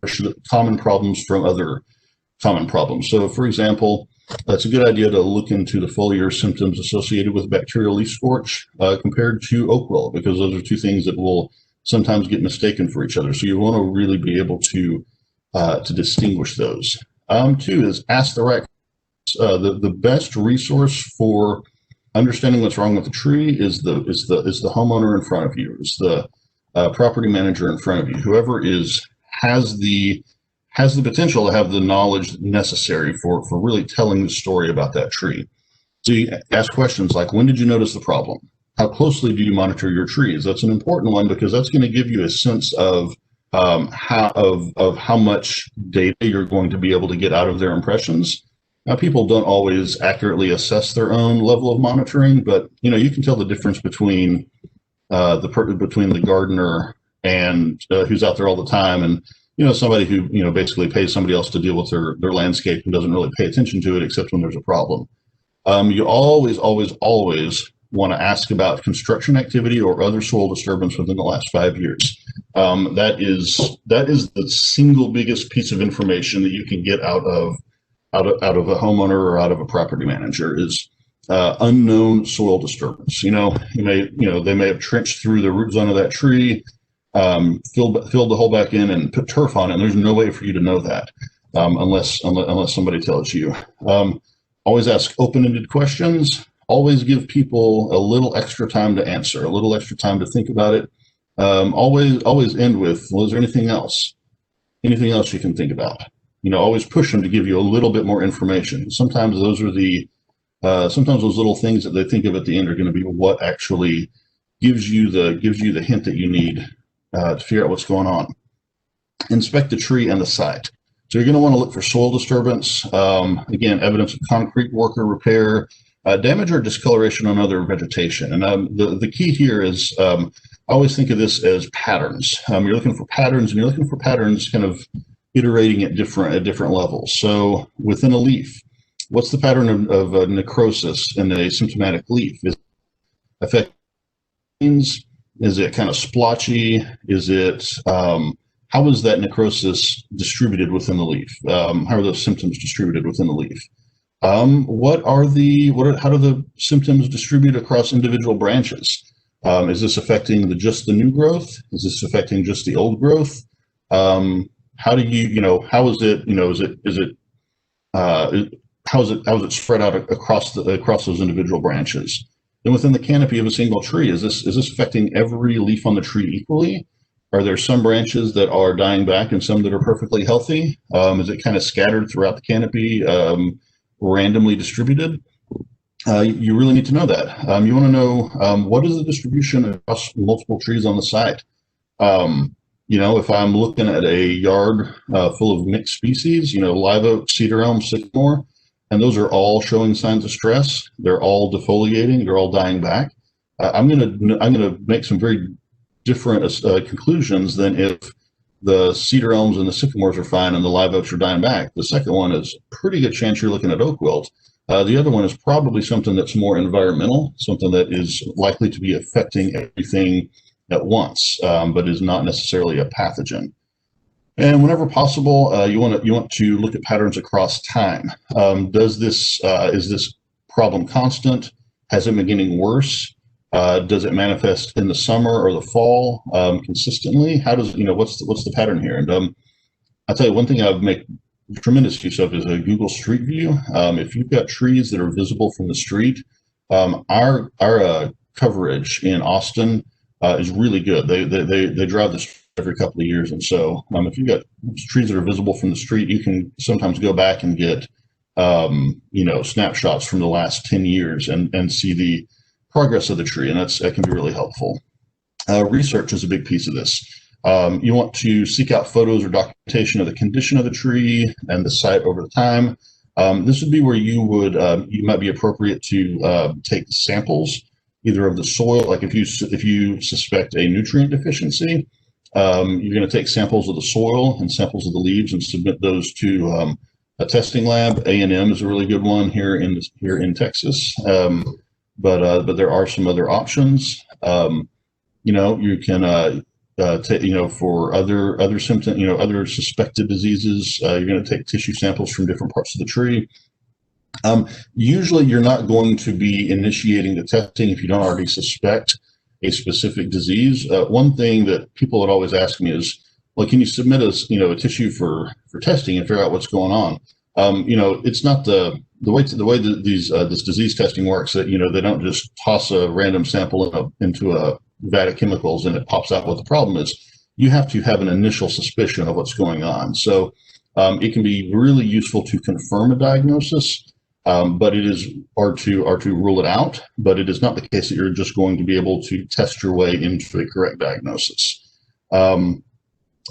[SPEAKER 5] to common problems from other common problems. So for example, it's a good idea to look into the foliar symptoms associated with bacterial leaf scorch compared to oak wilt, because those are two things that will sometimes get mistaken for each other. So you want to really be able to distinguish those. Two is ask the right. The best resource for understanding what's wrong with the tree is the homeowner in front of you, is the property manager in front of you, whoever has the potential to have the knowledge necessary for really telling the story about that tree. So you ask questions like, when did you notice the problem? How closely do you monitor your trees? That's an important one, because that's going to give you a sense of how much data you're going to be able to get out of their impressions. Now, people don't always accurately assess their own level of monitoring, but you can tell the difference between the gardener and who's out there all the time, and somebody who basically pays somebody else to deal with their landscape and doesn't really pay attention to it except when there's a problem. You always want to ask about construction activity or other soil disturbance within the last 5 years. That is the single biggest piece of information that you can get out of a homeowner or out of a property manager is unknown soil disturbance. They may have trenched through the root zone of that tree, filled the hole back in and put turf on it, and there's no way for you to know that unless somebody tells you. Always ask open-ended questions. Always give people a little extra time to answer, a little extra time to think about it. Always end with, well, is there anything else you can think about? Always push them to give you a little bit more information. Sometimes those are sometimes those little things that they think of at the end are going to be what actually gives you the hint that you need to figure out what's going on. Inspect the tree and the site. So you're going to want to look for soil disturbance. Again, evidence of concrete work or repair, damage or discoloration on other vegetation. And the key here is I always think of this as patterns. You're looking for patterns, and you're looking for patterns kind of iterating at different levels. So within a leaf, what's the pattern of necrosis in a symptomatic leaf? Is it affecting? Is it kind of splotchy? Is it how is that necrosis distributed within the leaf? How are those symptoms distributed within the leaf? How do the symptoms distribute across individual branches? Is this affecting just the new growth? Is this affecting just the old growth? How is it spread out across those individual branches? Then within the canopy of a single tree, is this affecting every leaf on the tree equally? Are there some branches that are dying back and some that are perfectly healthy? Is it kind of scattered throughout the canopy, randomly distributed? you really need to know that. You want to know what is the distribution across multiple trees on the site. If I'm looking at a yard full of mixed species, live oak, cedar elm, sycamore, and those are all showing signs of stress. They're all defoliating. They're all dying back. I'm gonna make some very different conclusions than if the cedar elms and the sycamores are fine and the live oaks are dying back. The second one is a pretty good chance you're looking at oak wilt. The other one is probably something that's more environmental, something that is likely to be affecting everything at once, but is not necessarily a pathogen. And whenever possible, you want to look at patterns across time. Is this problem constant? Has it been getting worse? Does it manifest in the summer or the fall consistently? How does what's the pattern here? And I'll tell you one thing I've made tremendous use of is a Google Street View. If you've got trees that are visible from the street, our coverage in Austin is really good. They drive this every couple of years, and so if you've got trees that are visible from the street, you can sometimes go back and get snapshots from the last 10 years and see the progress of the tree, and that can be really helpful. Research is a big piece of this. You want to seek out photos or documentation of the condition of the tree and the site over the time. This would be where you might be appropriate to take samples, either of the soil, like if you suspect a nutrient deficiency, you're going to take samples of the soil and samples of the leaves and submit those to a testing lab. A&M is a really good one here in Texas, but there are some other options. You can for other symptoms, other suspected diseases, you're going to take tissue samples from different parts of the tree. Usually you're not going to be initiating the testing if you don't already suspect a specific disease. One thing that people would always ask me is, well, can you submit us, a tissue for testing and figure out what's going on? It's not the way that this disease testing works, that, they don't just toss a random sample into a vat of chemicals and it pops out what the problem is. You have to have an initial suspicion of what's going on. So it can be really useful to confirm a diagnosis, but it is to rule it out. But it is not the case that you're just going to be able to test your way into a correct diagnosis. And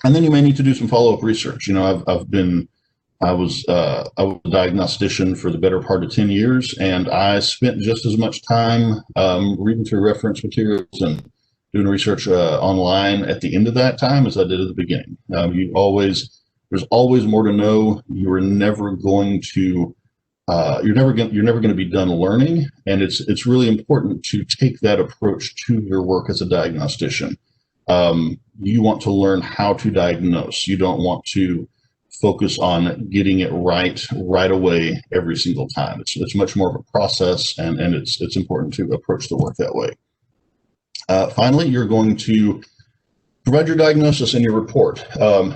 [SPEAKER 5] then you may need to do some follow-up research. I was a diagnostician for the better part of 10 years, and I spent just as much time reading through reference materials and doing research online at the end of that time as I did at the beginning. There's always more to know. You're never going to be done learning, and it's really important to take that approach to your work as a diagnostician. You want to learn how to diagnose. You don't want to focus on getting it right away every single time. It's much more of a process, and it's important to approach the work that way. Finally, you're going to provide your diagnosis in your report.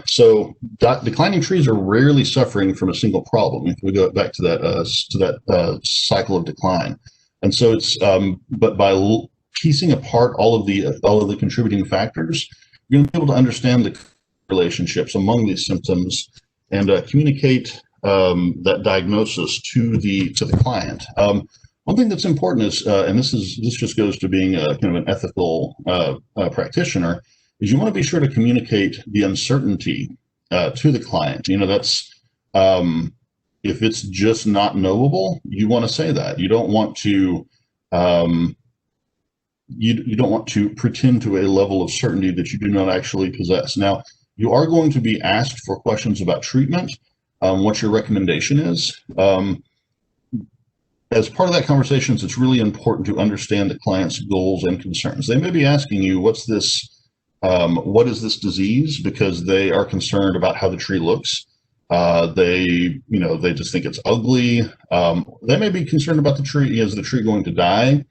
[SPEAKER 5] So declining trees are rarely suffering from a single problem. If we go back to that cycle of decline, and so it's but by piecing apart all of the contributing factors, you're going to be able to understand the relationships among these symptoms and communicate that diagnosis to the client. One thing that's important is, and this just goes to being kind of an ethical practitioner, is you want to be sure to communicate the uncertainty to the client. That's if it's just not knowable, you want to say that. You don't want to you don't want to pretend to a level of certainty that you do not actually possess. Now, you are going to be asked for questions about treatment, what your recommendation is. As part of that conversation, it's really important to understand the client's goals and concerns. They may be asking you, what is this disease? Because they are concerned about how the tree looks. They just think it's ugly. They may be concerned about the tree. Is the tree going to die?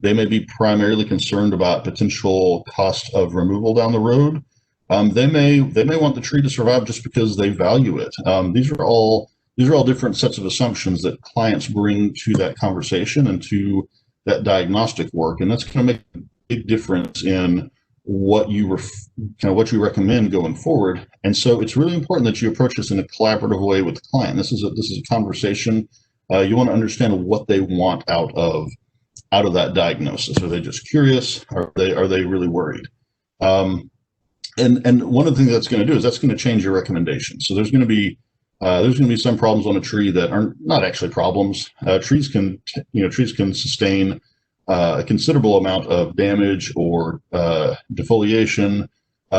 [SPEAKER 5] They may be primarily concerned about potential cost of removal down the road. They may want the tree to survive just because they value it. These are all different sets of assumptions that clients bring to that conversation and to that diagnostic work, and that's going to make a big difference in what you recommend going forward. And so it's really important that you approach this in a collaborative way with the client. This is a conversation you want to understand what they want out of that diagnosis. Are they just curious? Are they really worried? And one of the things that's going to do is that's going to change your recommendation. So there's going to be some problems on a tree that are not actually problems. Trees can sustain a considerable amount of damage or defoliation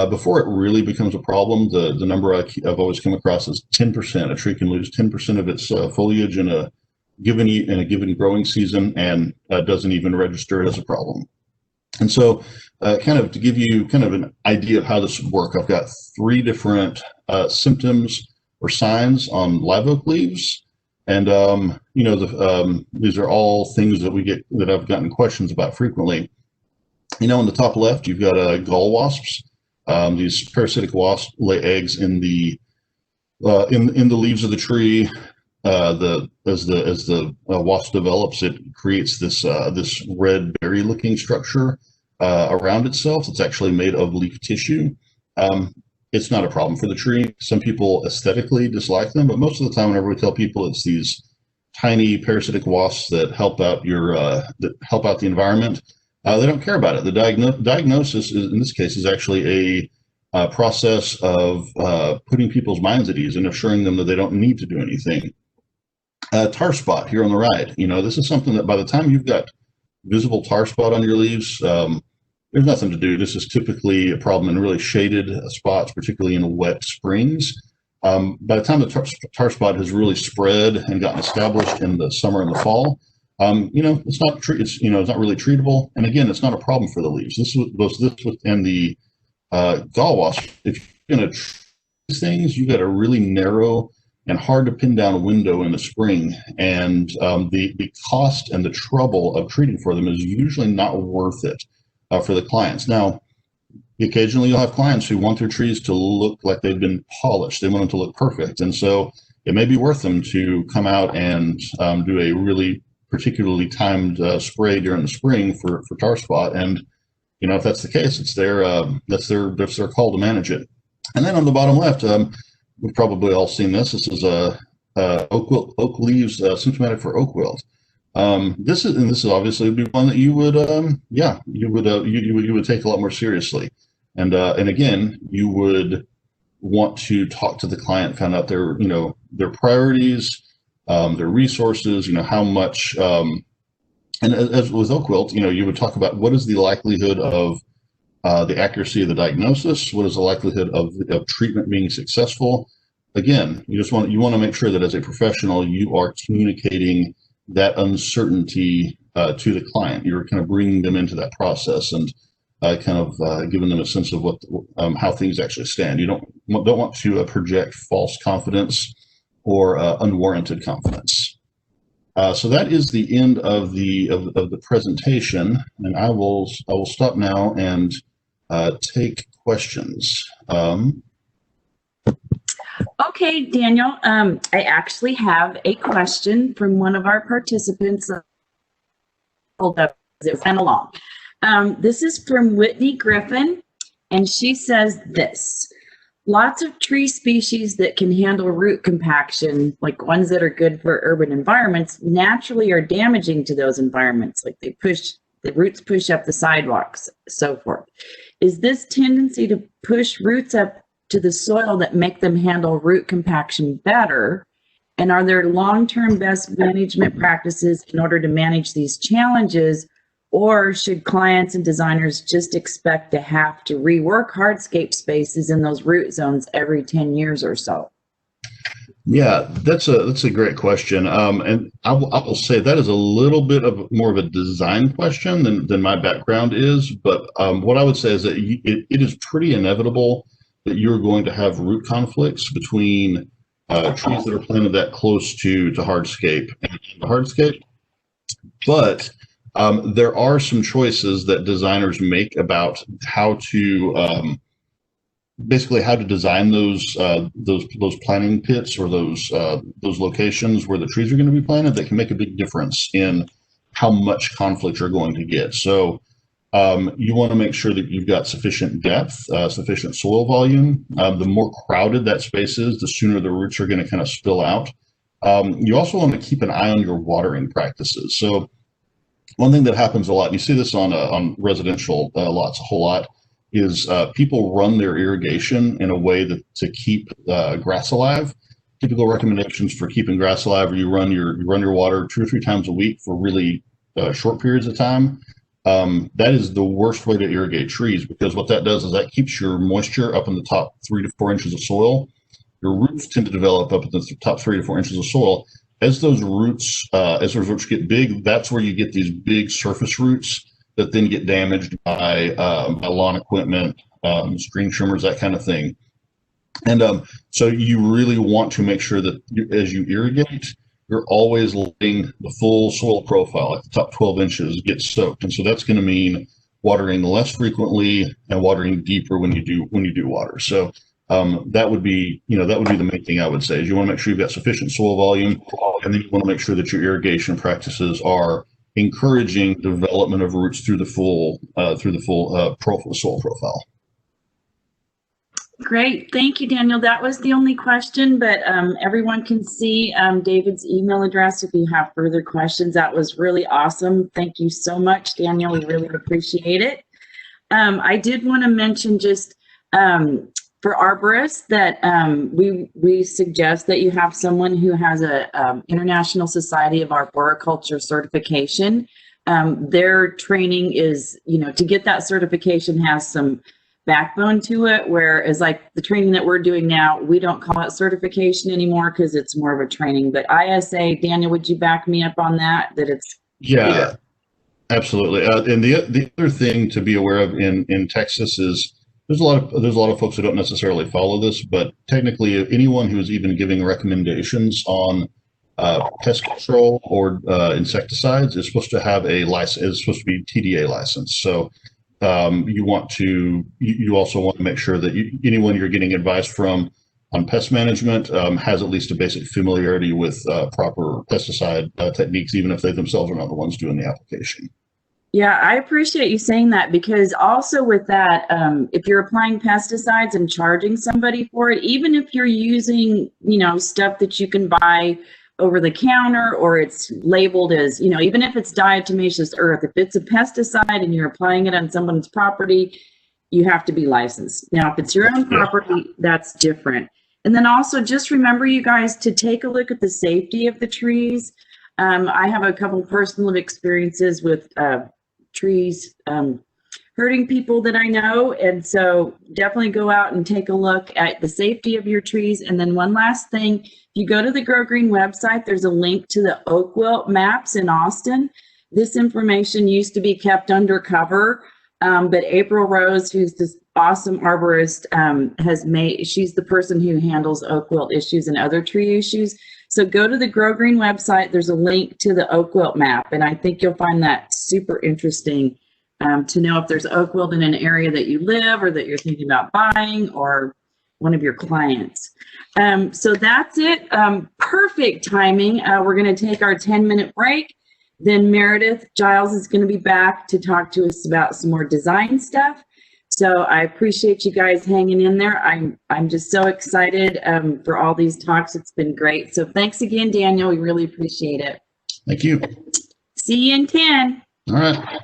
[SPEAKER 5] before it really becomes a problem. The number I've always come across is 10%. A tree can lose 10% of its foliage in a given growing season and doesn't even register it as a problem. And so kind of to give you kind of an idea of how this would work, I've got 3 different symptoms or signs on live oak leaves. And, these are all things that I've gotten questions about frequently. On the top left, you've got gall wasps. These parasitic wasps lay eggs in the leaves of the tree. As the wasp develops, it creates this red berry-looking structure around itself. It's actually made of leaf tissue. It's not a problem for the tree. Some people aesthetically dislike them, but most of the time, whenever we tell people it's these tiny parasitic wasps that help out the environment, they don't care about it. The diagnosis in this case is actually a process of putting people's minds at ease and assuring them that they don't need to do anything. Tar spot here on the right. This is something that by the time you've got visible tar spot on your leaves, there's nothing to do. This is typically a problem in really shaded spots, particularly in wet springs. By the time the tar spot has really spread and gotten established in the summer and the fall, it's not really treatable. And again, it's not a problem for the leaves. This and the gall wasp. If you're going to treat these things, you got a really narrow and hard to pin down window in the spring, and the cost and the trouble of treating for them is usually not worth it for the clients. Now, occasionally you'll have clients who want their trees to look like they've been polished. They want them to look perfect, and so it may be worth them to come out and do a really particularly timed spray during the spring for tar spot. And if that's the case, it's that's their call to manage it. And then on the bottom left, we've probably all seen this. This is oak leaves symptomatic for oak wilt. This is obviously would be one that you would take a lot more seriously. And again, you would want to talk to the client, find out their priorities, their resources, how much. And as with oak wilt, you would talk about what is the likelihood of the accuracy of the diagnosis, what is the likelihood of treatment being successful. Again, you want to make sure that as a professional, you are communicating that uncertainty to the client. You're kind of bringing them into that process and giving them a sense of how things actually stand. You don't want to project false confidence or unwarranted confidence. So that is the end of the presentation, and I will stop now and take questions.
[SPEAKER 1] Okay, Daniel, I actually have a question from one of our participants. Hold up, it went along. This is from Whitney Griffin, and she says this: lots of tree species that can handle root compaction, like ones that are good for urban environments, naturally are damaging to those environments. Like the roots push up the sidewalks, so forth. Is this tendency to push roots up to the soil that make them handle root compaction better? And are there long-term best management practices in order to manage these challenges? Or should clients and designers just expect to have to rework hardscape spaces in those root zones every 10 years or so?
[SPEAKER 5] Yeah, that's a great question. And I will say that is a little bit of more of a design question than my background is. But what I would say is that it is pretty inevitable that you're going to have root conflicts between trees that are planted that close to hardscape and the hardscape. But there are some choices that designers make about how to basically how to design those planting pits or those locations where the trees are going to be planted that can make a big difference in how much conflict you're going to get. So you want to make sure that you've got sufficient depth, sufficient soil volume. The more crowded that space is, the sooner the roots are going to kind of spill out. You also want to keep an eye on your watering practices. So one thing that happens a lot, and you see this on residential lots a whole lot, is people run their irrigation in a way to keep grass alive. Typical recommendations for keeping grass alive are you run your water 2 or 3 times a week for really short periods of time. That is the worst way to irrigate trees, because what that does is that keeps your moisture up in the top 3 to 4 inches of soil. Your roots tend to develop up in the top 3 to 4 inches of soil. As those roots get big, that's where you get these big surface roots that then get damaged by lawn equipment, string trimmers, that kind of thing. And so you really want to make sure that as you irrigate, you're always letting the full soil profile, like the top 12 inches, get soaked. And so that's going to mean watering less frequently and watering deeper when you do water. So that would be the main thing I would say, is you want to make sure you've got sufficient soil volume, and then you want to make sure that your irrigation practices are encouraging development of roots through the full soil profile.
[SPEAKER 1] Great. Thank you, Daniel. That was the only question, but everyone can see David's email address if you have further questions. That was really awesome. Thank you so much, Daniel. We really appreciate it. I did want to mention just for arborists that we suggest that you have someone who has a International Society of Arboriculture certification. Their training is, to get that certification has some backbone to it, whereas like the training that we're doing now, we don't call it certification anymore because it's more of a training. But ISA, Daniel, would you back me up on that it's
[SPEAKER 5] yeah, absolutely. And the other thing to be aware of in Texas is there's a lot of folks who don't necessarily follow this, but technically anyone who is even giving recommendations on pest control or insecticides is supposed to have a license, is supposed to be TDA license. So you also want to make sure that anyone you're getting advice from on pest management has at least a basic familiarity with proper pesticide techniques, even if they themselves are not the ones doing the application.
[SPEAKER 1] Yeah, I appreciate you saying that, because also with that, if you're applying pesticides and charging somebody for it, even if you're using, stuff that you can buy over the counter, or it's labeled as, even if it's diatomaceous earth, if it's a pesticide and you're applying it on someone's property, you have to be licensed. Now, if it's your own property, that's different. And then also just remember, you guys, to take a look at the safety of the trees. I have a couple personal experiences with trees hurting people that I know. And so definitely go out and take a look at the safety of your trees. And then one last thing, if you go to the Grow Green website, there's a link to the oak wilt maps in Austin. This information used to be kept undercover, but April Rose, who's this awesome arborist, she's the person who handles oak wilt issues and other tree issues. So go to the Grow Green website. There's a link to the oak wilt map, and I think you'll find that super interesting to know if there's oak wilt in an area that you live or that you're thinking about buying, or one of your clients. So that's it. Perfect timing. We're going to take our 10-minute break. Then Meredith Giles is going to be back to talk to us about some more design stuff. So I appreciate you guys hanging in there. I'm just so excited for all these talks. It's been great. So thanks again, Daniel. We really appreciate it.
[SPEAKER 5] Thank you.
[SPEAKER 1] See you in 10.
[SPEAKER 5] All right.